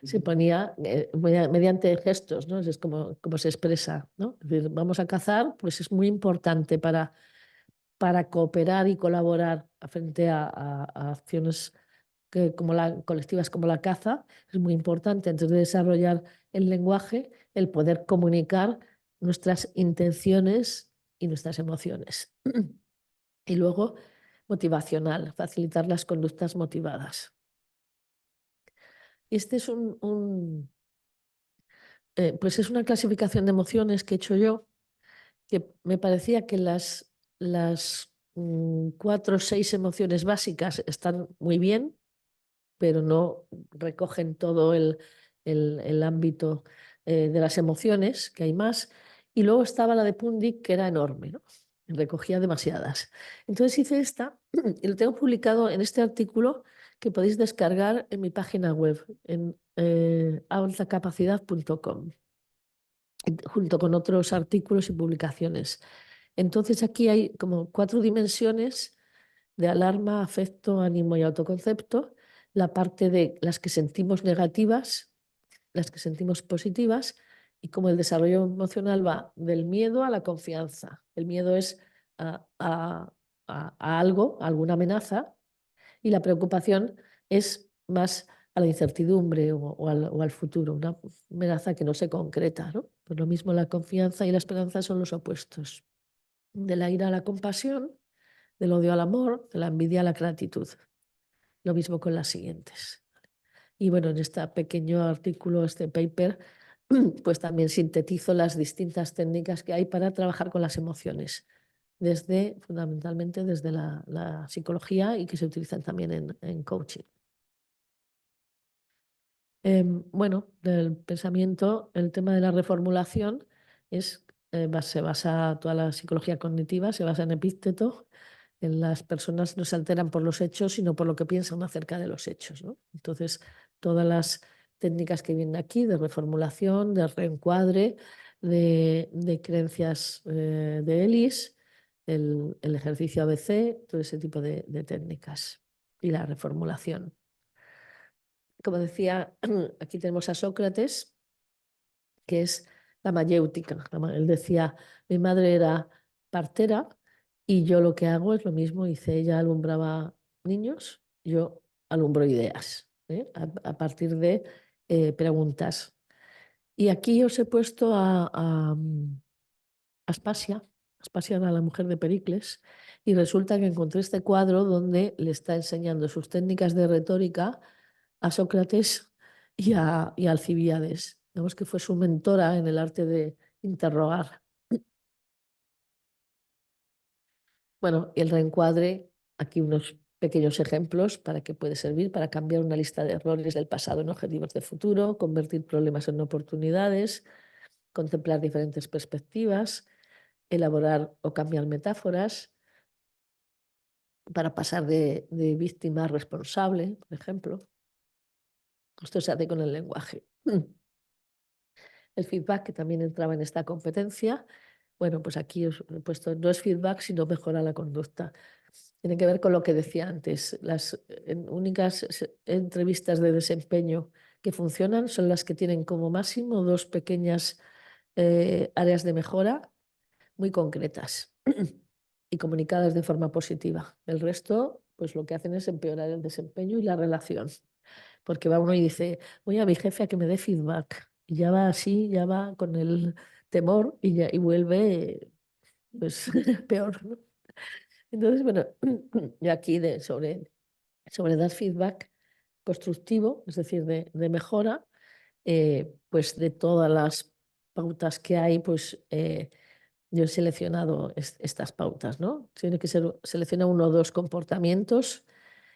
se ponía mediante gestos, ¿no? Es como se expresa, ¿no? Es decir, vamos a cazar, pues es muy importante para cooperar y colaborar frente a acciones colectivas como la caza. Es muy importante antes de desarrollar el lenguaje, el poder comunicar nuestras intenciones y nuestras emociones. Y luego, motivacional, facilitar las conductas motivadas. Este es pues es una clasificación de emociones que he hecho yo, que me parecía que las 4 o 6 emociones básicas están muy bien, pero no recogen todo el ámbito de las emociones, que hay más. Y luego estaba la de Pundik, que era enorme, ¿no? Recogía demasiadas. Entonces hice esta y lo tengo publicado en este artículo que podéis descargar en mi página web, en altacapacidad.com, junto con otros artículos y publicaciones. Entonces aquí hay como 4 dimensiones de alarma, afecto, ánimo y autoconcepto. La parte de las que sentimos negativas, las que sentimos positivas, y como el desarrollo emocional va del miedo a la confianza. El miedo es a algo, a alguna amenaza, y la preocupación es más a la incertidumbre o al futuro, una amenaza que no se concreta, ¿no? Pues lo mismo la confianza y la esperanza son los opuestos. De la ira a la compasión, del odio al amor, de la envidia a la gratitud. Lo mismo con las siguientes. Y bueno, en este pequeño artículo, este paper, pues también sintetizo las distintas técnicas que hay para trabajar con las emociones, fundamentalmente desde la psicología y que se utilizan también en coaching. Bueno, del pensamiento, el tema de la reformulación se basa, toda la psicología cognitiva se basa en Epicteto. Las personas no se alteran por los hechos, sino por lo que piensan acerca de los hechos, ¿no? Entonces, todas las técnicas que vienen aquí de reformulación, de reencuadre, de creencias de Ellis, el ejercicio ABC, todo ese tipo de técnicas y la reformulación. Como decía, aquí tenemos a Sócrates, que es la mayéutica. Él decía, mi madre era partera y yo lo que hago es lo mismo. Dice, ella alumbraba niños, yo alumbro ideas, a partir de preguntas. Y aquí os he puesto a Aspasia. Aspasia era la mujer de Pericles, y resulta que encontré este cuadro donde le está enseñando sus técnicas de retórica a Sócrates y a Alcibíades. Digamos que fue su mentora en el arte de interrogar. Bueno, y el reencuadre, aquí unos pequeños ejemplos para que puede servir para cambiar una lista de errores del pasado en objetivos de futuro, convertir problemas en oportunidades, contemplar diferentes perspectivas, elaborar o cambiar metáforas para pasar de víctima a responsable, por ejemplo. Esto se hace con el lenguaje. El feedback, que también entraba en esta competencia. Bueno, pues aquí os he puesto, no es feedback, sino mejora la conducta. Tiene que ver con lo que decía antes. Las únicas entrevistas de desempeño que funcionan son las que tienen como máximo 2 pequeñas áreas de mejora muy concretas y comunicadas de forma positiva. El resto, pues lo que hacen es empeorar el desempeño y la relación. Porque va uno y dice, voy a mi jefe a que me dé feedback. Y ya va así, ya va con el temor y vuelve pues peor, ¿no? Entonces, bueno, yo aquí sobre dar feedback constructivo, es decir, de mejora, pues de todas las pautas que hay, pues yo he seleccionado estas pautas, ¿no? Tiene que ser, selecciona 1 o 2 comportamientos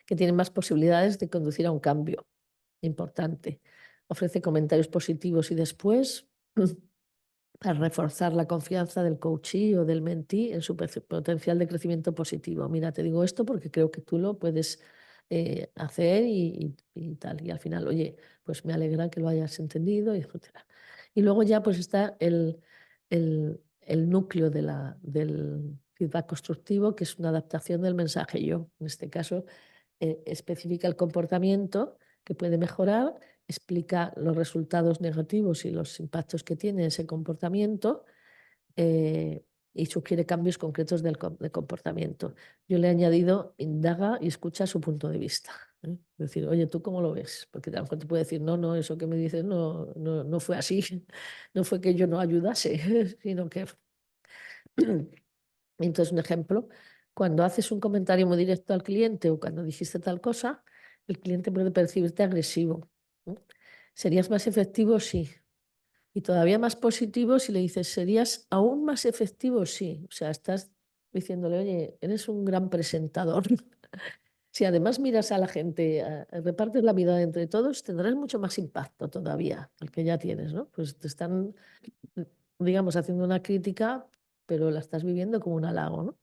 que tienen más posibilidades de conducir a un cambio importante. Ofrece comentarios positivos y después para reforzar la confianza del coachee o del mentee en su potencial de crecimiento positivo. Mira, te digo esto porque creo que tú lo puedes hacer y tal. Y al final, oye, pues me alegra que lo hayas entendido, etc. Y luego ya pues está el núcleo del feedback constructivo, que es una adaptación del mensaje yo. En este caso, especifica el comportamiento que puede mejorar, explica los resultados negativos y los impactos que tiene ese comportamiento y sugiere cambios concretos de comportamiento. Yo le he añadido, indaga y escucha su punto de vista. Es decir, oye, ¿tú cómo lo ves? Porque a lo mejor te puede decir, no, eso que me dices no fue así, no fue que yo no ayudase, sino que... Entonces, un ejemplo, cuando haces un comentario muy directo al cliente o cuando dijiste tal cosa, el cliente puede percibirte agresivo. ¿Serías más efectivo? Sí. Y todavía más positivo si le dices, ¿serías aún más efectivo? Sí. O sea, estás diciéndole, oye, eres un gran presentador. Si además miras a la gente, repartes la mirada entre todos, tendrás mucho más impacto todavía, el que ya tienes, ¿no? Pues te están, digamos, haciendo una crítica, pero la estás viviendo como un halago, ¿no?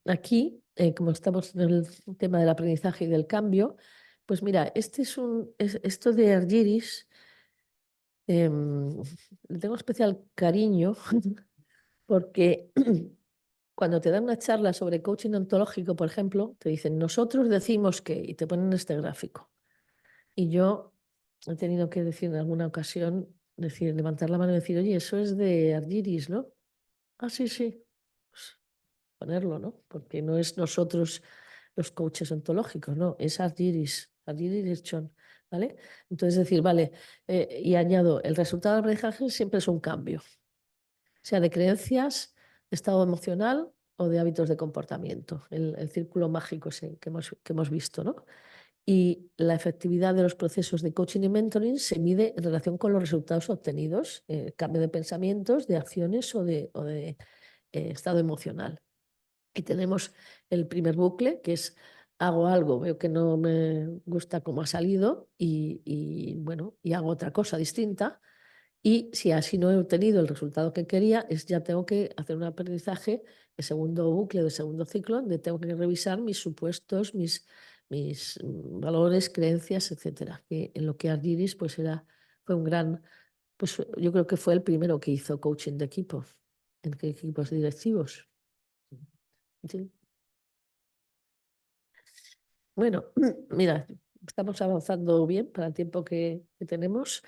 Aquí, como estamos en el tema del aprendizaje y del cambio, pues mira, esto de Argyris, le tengo especial cariño porque cuando te dan una charla sobre coaching ontológico, por ejemplo, te dicen, nosotros decimos que, y te ponen este gráfico. Y yo he tenido que decir en alguna ocasión, levantar la mano y decir, oye, eso es de Argyris, ¿no? Ah, sí, sí. Pues ponerlo, ¿no? Porque no es nosotros los coaches ontológicos, no, es Argyris John, ¿vale? Entonces decir, vale, y añado, el resultado del aprendizaje siempre es un cambio, sea de creencias, de estado emocional o de hábitos de comportamiento, el círculo mágico ese que hemos visto, ¿no? Y la efectividad de los procesos de coaching y mentoring se mide en relación con los resultados obtenidos, cambio de pensamientos, de acciones o de estado emocional. Y tenemos el primer bucle, que es hago algo, veo que no me gusta cómo ha salido bueno, y hago otra cosa distinta. Y si así no he obtenido el resultado que quería, ya tengo que hacer un aprendizaje, el segundo bucle, del segundo ciclo, donde tengo que revisar mis supuestos, mis valores, creencias, etcétera. Que en lo que Argyris pues fue un gran pues yo creo que fue el primero que hizo coaching de equipo, en equipos directivos. Sí. Bueno, mira, estamos avanzando bien para el tiempo que tenemos.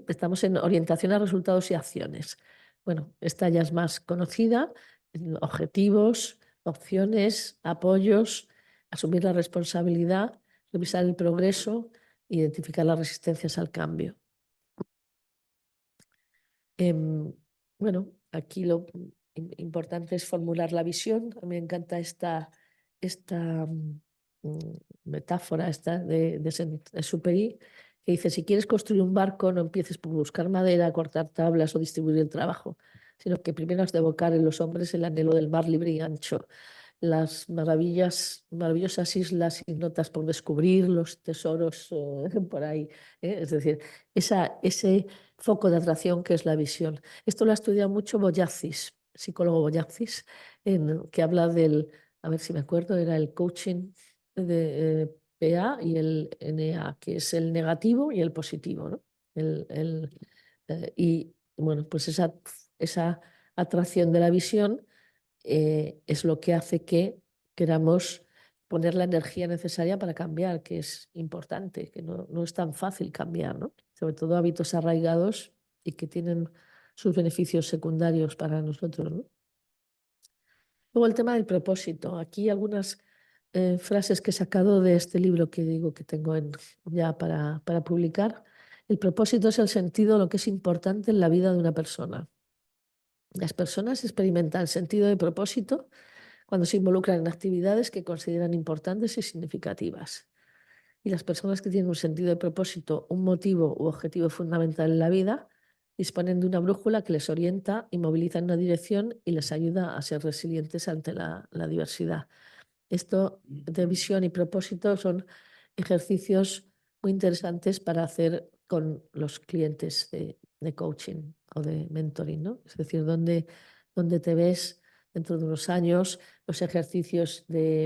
Estamos en orientación a resultados y acciones. Bueno, esta ya es más conocida. Objetivos, opciones, apoyos, asumir la responsabilidad, revisar el progreso, identificar las resistencias al cambio. Bueno, aquí lo importante es formular la visión. A mí me encanta esta metáfora de Saint-Exupéry, que dice, si quieres construir un barco, no empieces por buscar madera, cortar tablas o distribuir el trabajo, sino que primero has de evocar en los hombres el anhelo del mar libre y ancho, las maravillosas islas ignotas por descubrir, los tesoros por ahí. Es decir, ese foco de atracción que es la visión. Esto lo ha estudiado mucho Boyatzis, psicólogo Boyatzis, que habla del, a ver si me acuerdo, era el coaching de PA y el NA, que es el negativo y el positivo, ¿no? Y bueno, pues esa atracción de la visión es lo que hace que queramos poner la energía necesaria para cambiar, que es importante, que no es tan fácil cambiar, ¿no? Sobre todo hábitos arraigados y que tienen sus beneficios secundarios para nosotros, ¿no? Luego el tema del propósito. Aquí algunas frases que he sacado de este libro que digo que tengo ya para publicar. El propósito es el sentido de lo que es importante en la vida de una persona. Las personas experimentan sentido de propósito cuando se involucran en actividades que consideran importantes y significativas. Y las personas que tienen un sentido de propósito, un motivo u objetivo fundamental en la vida, disponen de una brújula que les orienta y moviliza en una dirección y les ayuda a ser resilientes ante la diversidad. Esto de visión y propósito son ejercicios muy interesantes para hacer con los clientes de coaching o de mentoring, ¿no? Es decir, dónde te ves dentro de unos años. Los ejercicios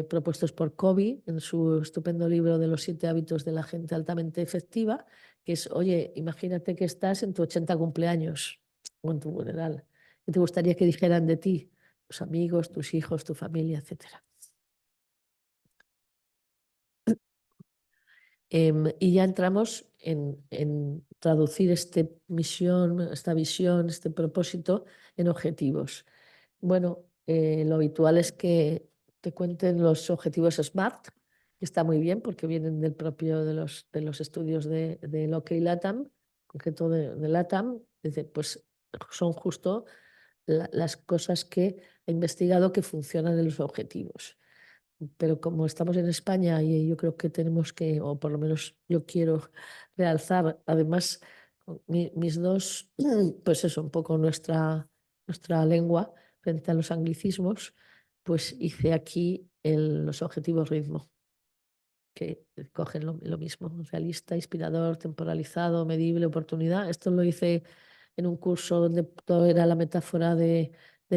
propuestos por Covey en su estupendo libro de los 7 hábitos de la gente altamente efectiva, que es, oye, imagínate que estás en tu 80 cumpleaños o en tu funeral y te gustaría que dijeran de ti tus amigos, tus hijos, tu familia, etcétera. Y ya entramos en traducir esta visión, este propósito en objetivos. Bueno, lo habitual es que te cuenten los objetivos SMART, que está muy bien porque vienen del propio de los estudios de Locke y Latham, concreto de Latham. Pues son justo las cosas que he investigado que funcionan en los objetivos. Pero como estamos en España y yo creo que tenemos que, o por lo menos yo quiero realzar, además, mis dos, pues eso, un poco nuestra lengua frente a los anglicismos, pues hice aquí los objetivos ritmo, que cogen lo mismo, realista, inspirador, temporalizado, medible, oportunidad. Esto lo hice en un curso donde todo era la metáfora del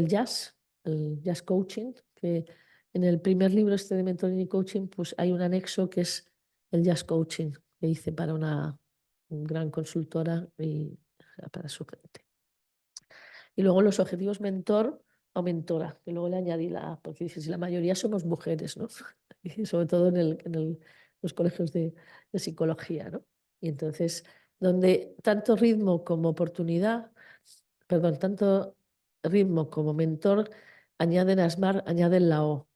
jazz, el jazz coaching, que en el primer libro de mentoring y coaching pues hay un anexo que es el jazz coaching que hice para una gran consultora y para su gente. Y luego los objetivos mentor o mentora, que luego le añadí porque dices, si la mayoría somos mujeres, ¿no? Y sobre todo en los colegios de psicología, ¿no? Y entonces, donde tanto ritmo como oportunidad, perdón, tanto ritmo como mentor añaden a SMART, añaden la O.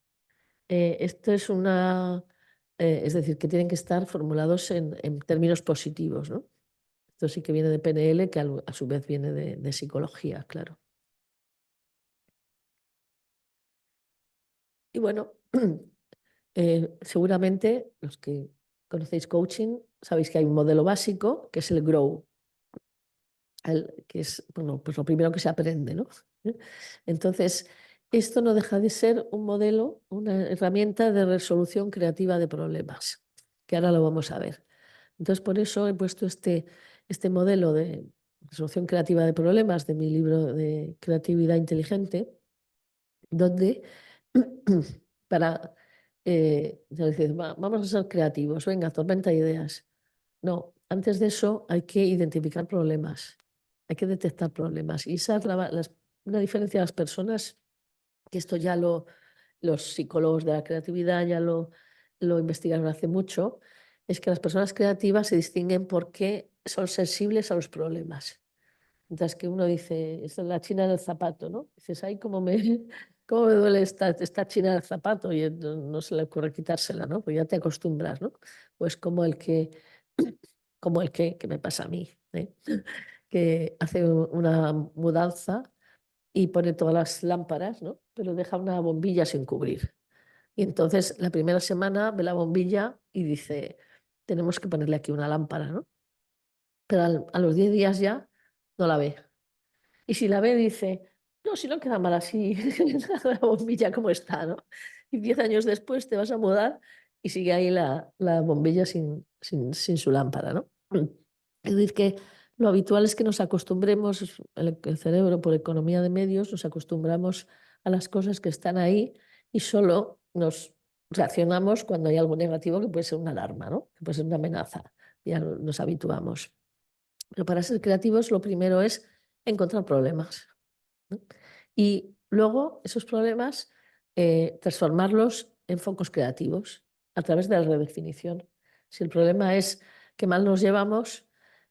Esto es es decir, que tienen que estar formulados en términos positivos, ¿no? Esto sí que viene de PNL, que a su vez viene de psicología, claro. Y bueno, seguramente los que conocéis coaching sabéis que hay un modelo básico que es el GROW, que es bueno, pues lo primero que se aprende, ¿no? Entonces, esto no deja de ser un modelo, una herramienta de resolución creativa de problemas, que ahora lo vamos a ver. Entonces, por eso he puesto este modelo de resolución creativa de problemas de mi libro de creatividad inteligente, donde para vamos a ser creativos, venga, tormenta ideas. No, antes de eso hay que identificar problemas hay que detectar problemas. Y esa es una diferencia de las personas, que esto ya los psicólogos de la creatividad ya lo investigaron hace mucho, es que las personas creativas se distinguen porque son sensibles a los problemas. Mientras que uno dice, esto es la china del zapato, ¿no? Dices, ay, cómo me duele esta china del zapato, y no se le ocurre quitársela, ¿no? Pues ya te acostumbras, ¿no? Pues como que me pasa a mí, ¿eh? Que hace una mudanza y pone todas las lámparas, ¿no? Pero deja una bombilla sin cubrir. Y entonces la primera semana ve la bombilla y dice, tenemos que ponerle aquí una lámpara, ¿no? Pero a los 10 días ya no la ve. Y si la ve, dice, no, si no queda mal así, la bombilla como está, ¿no? Y 10 años después te vas a mudar y sigue ahí la bombilla sin su lámpara, ¿no? Es decir, que lo habitual es que nos acostumbremos, el cerebro por economía de medios, nos acostumbramos a las cosas que están ahí y solo nos reaccionamos cuando hay algo negativo, que puede ser una alarma, ¿no? Que puede ser una amenaza. Ya nos habituamos. Pero para ser creativos, lo primero es encontrar problemas, ¿no? Y luego esos problemas transformarlos en focos creativos a través de la redefinición. Si el problema es que mal nos llevamos,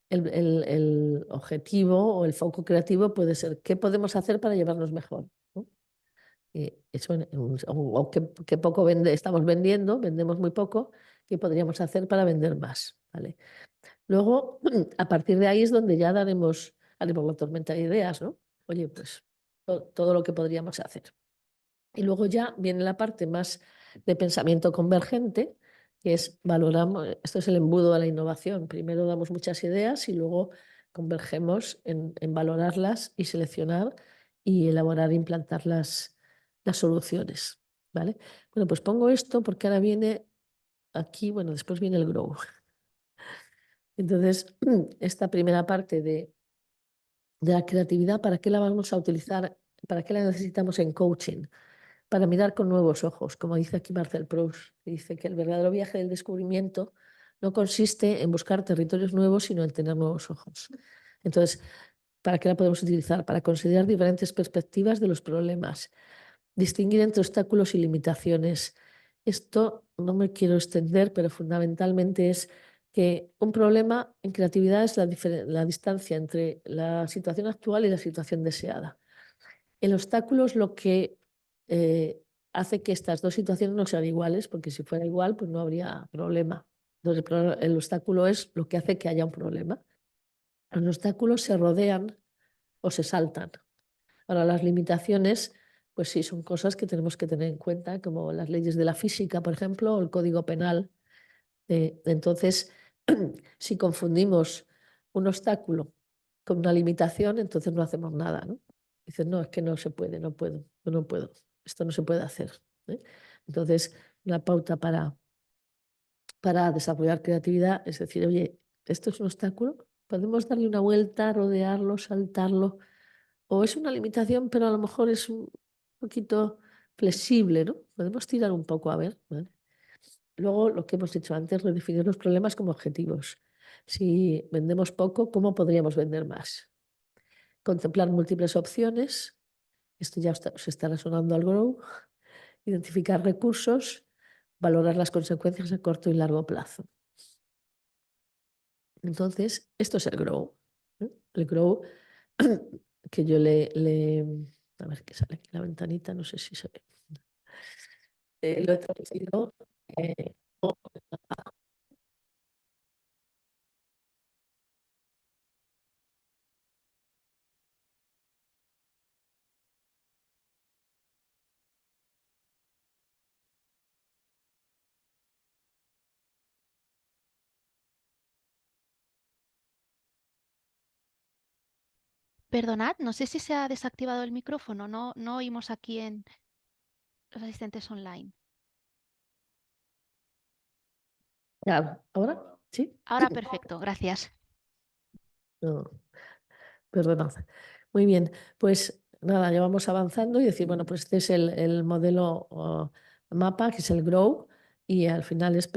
el objetivo o el foco creativo puede ser qué podemos hacer para llevarnos mejor, ¿no? Eso o qué poco estamos vendiendo, vendemos muy poco, qué podríamos hacer para vender más, ¿vale? Luego, a partir de ahí es donde ya haremos la tormenta de ideas, ¿no? Oye, pues todo lo que podríamos hacer. Y luego ya viene la parte más de pensamiento convergente, que es valoramos, esto es el embudo de la innovación. Primero damos muchas ideas y luego convergemos en valorarlas y seleccionar y elaborar e implantar las soluciones, ¿vale? Bueno, pues pongo esto porque ahora viene aquí, bueno, después viene el grow. Entonces, esta primera parte de la creatividad, ¿para qué la vamos a utilizar? ¿Para qué la necesitamos en coaching? Para mirar con nuevos ojos, como dice aquí Marcel Proust, que dice que el verdadero viaje del descubrimiento no consiste en buscar territorios nuevos, sino en tener nuevos ojos. Entonces, ¿para qué la podemos utilizar? Para considerar diferentes perspectivas de los problemas, distinguir entre obstáculos y limitaciones. Esto no me quiero extender, pero fundamentalmente es que un problema en creatividad es la distancia entre la situación actual y la situación deseada. El obstáculo es lo que eh, hace que estas dos situaciones no sean iguales, porque si fuera igual, pues no habría problema. Entonces, el obstáculo es lo que hace que haya un problema. Los obstáculos se rodean o se saltan. Ahora, las limitaciones, pues sí, son cosas que tenemos que tener en cuenta, como las leyes de la física, por ejemplo, o el código penal. Entonces, si confundimos un obstáculo con una limitación, entonces no hacemos nada, ¿no? Dicen, no, es que no se puede, no puedo, no puedo, esto no se puede hacer, ¿eh? Entonces, la pauta para desarrollar creatividad es decir, oye, esto es un obstáculo, podemos darle una vuelta, rodearlo, saltarlo, o es una limitación, pero a lo mejor es un poquito flexible, ¿no? Podemos tirar un poco a ver, ¿vale? Luego, lo que hemos dicho antes, redefinir los problemas como objetivos. Si vendemos poco, ¿cómo podríamos vender más? Contemplar múltiples opciones. Esto ya os estará sonando al grow. Identificar recursos. Valorar las consecuencias a corto y largo plazo. Entonces, esto es el grow, ¿eh? El grow que yo a ver qué sale aquí la ventanita, no sé si se ve. Lo he traducido. Perdonad, no sé si se ha desactivado el micrófono, no oímos aquí en los asistentes online. ¿Ahora? ¿Sí? Ahora perfecto, gracias. No, perdonad. Muy bien, pues nada, ya vamos avanzando y decir, bueno, pues este es el modelo mapa, que es el GROW, y al final es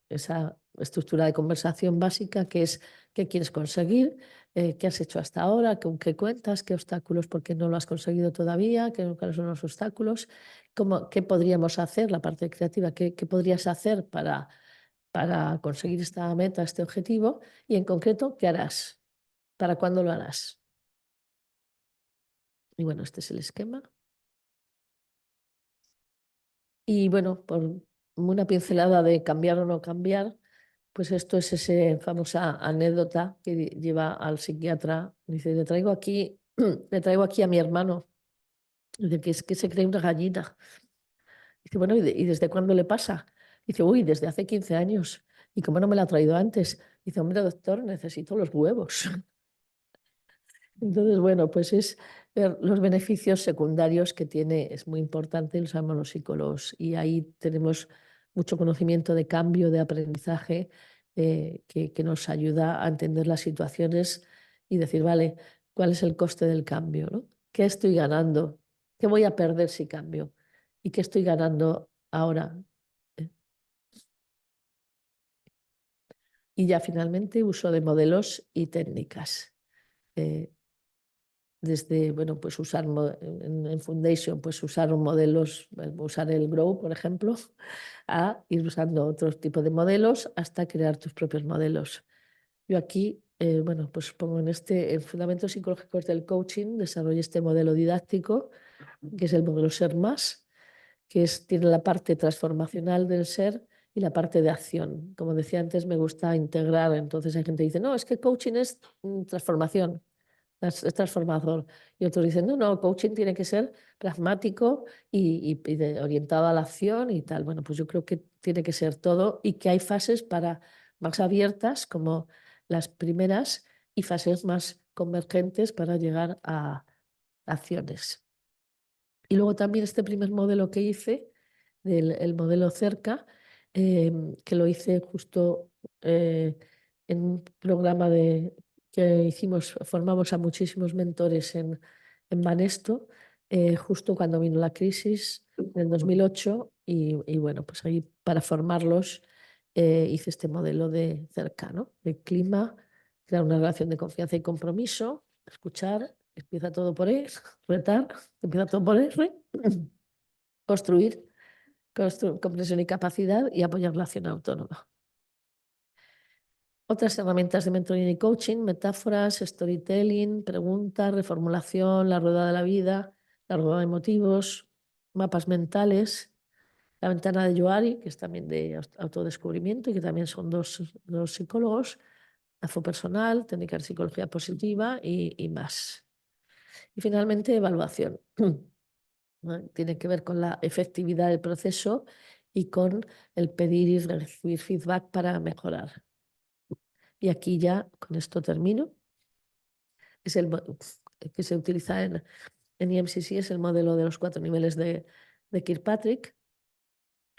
esa estructura de conversación básica que es qué quieres conseguir, qué has hecho hasta ahora, con qué cuentas, qué obstáculos, por qué no lo has conseguido todavía, cuáles son los obstáculos, qué podríamos hacer, la parte creativa, qué podrías hacer para conseguir esta meta, este objetivo, y en concreto, ¿qué harás? ¿Para cuándo lo harás? Y bueno, este es el esquema. Y bueno, por una pincelada de cambiar o no cambiar, pues esto es esa famosa anécdota que lleva al psiquiatra. Dice, le traigo aquí a mi hermano. Dice, que es que se cree una gallina. Dice, bueno, ¿y desde cuándo le pasa? Dice, uy, desde hace 15 años. ¿Y cómo no me la ha traído antes? Dice, hombre, doctor, necesito los huevos. Entonces, bueno, pues es ver los beneficios secundarios que tiene, es muy importante, lo sabemos los psicólogos, y ahí tenemos mucho conocimiento de cambio, de aprendizaje, que nos ayuda a entender las situaciones y decir, vale, ¿cuál es el coste del cambio, ¿no? ¿Qué estoy ganando? ¿Qué voy a perder si cambio? ¿Y qué estoy ganando ahora? ¿Eh? Y ya finalmente uso de modelos y técnicas. Desde, bueno, pues usar en Foundation, pues usar modelos, usar el Grow, por ejemplo, a ir usando otros tipos de modelos hasta crear tus propios modelos. Yo aquí, bueno, pues pongo en Fundamentos Psicológicos del Coaching, desarrollé este modelo didáctico, que es el modelo Ser Más, que tiene la parte transformacional del ser y la parte de acción. Como decía antes, me gusta integrar, entonces hay gente que dice, no, es que coaching es transformación. Es transformador. Y otros dicen, no, no, coaching tiene que ser pragmático y orientado a la acción y tal. Bueno, pues yo creo que tiene que ser todo y que hay fases más abiertas, como las primeras, y fases más convergentes para llegar a acciones. Y luego también este primer modelo que hice, el modelo Cerca, que lo hice justo en un programa que hicimos, formamos a muchísimos mentores en Banesto, justo cuando vino la crisis en el 2008, y bueno, pues ahí para formarlos hice este modelo de Cerca, ¿no? De clima, crear una relación de confianza y compromiso, escuchar, empieza todo por E, retar, empieza todo por R, construir, comprensión y capacidad y apoyar la acción autónoma. Otras herramientas de mentoring y coaching, metáforas, storytelling, preguntas, reformulación, la rueda de la vida, la rueda de motivos, mapas mentales, la ventana de Johari, que es también de autodescubrimiento y que también son dos psicólogos, AFO personal, técnica de psicología positiva y más. Y finalmente, evaluación. Tiene que ver con la efectividad del proceso y con el pedir y recibir feedback para mejorar. Y aquí ya con esto termino. Es el que se utiliza en EMCC, es el modelo de los 4 niveles de Kirkpatrick,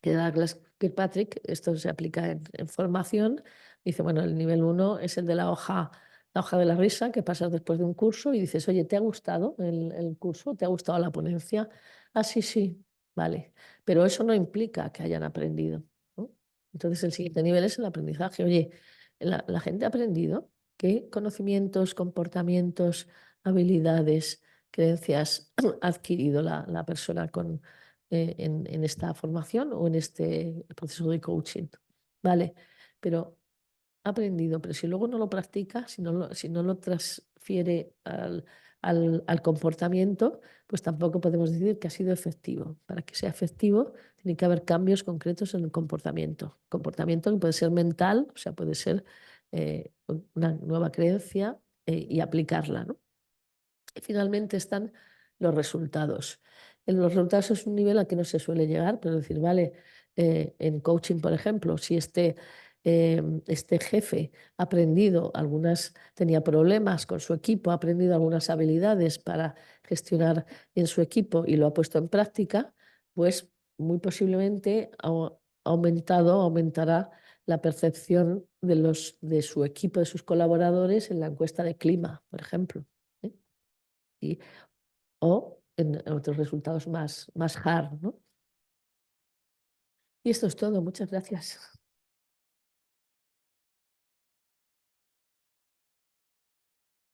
que Douglas Kirkpatrick. Esto se aplica en formación. Dice, bueno, el nivel 1 es el de la hoja de la risa, que pasas después de un curso y dices, oye, ¿te ha gustado el curso? ¿Te ha gustado la ponencia? Ah, sí, sí, vale. Pero eso no implica que hayan aprendido, ¿no? Entonces el siguiente nivel es el aprendizaje. Oye, la gente ha aprendido. ¿Qué conocimientos, comportamientos, habilidades, creencias ha adquirido la persona en esta formación o en este proceso de coaching? Vale, pero ha aprendido, pero si luego no lo practica, si no lo transfiere al comportamiento, pues tampoco podemos decir que ha sido efectivo. Para que sea efectivo, tiene que haber cambios concretos en el comportamiento. Comportamiento que puede ser mental, o sea, puede ser una nueva creencia y aplicarla, ¿no? Y finalmente están los resultados. En los resultados es un nivel al que no se suele llegar, pero decir, vale, en coaching, por ejemplo, si este jefe ha aprendido tenía problemas con su equipo, ha aprendido algunas habilidades para gestionar en su equipo y lo ha puesto en práctica, pues muy posiblemente aumentará la percepción de su equipo, de sus colaboradores en la encuesta de clima, por ejemplo. O en otros resultados más hard, ¿no? Y esto es todo. Muchas gracias.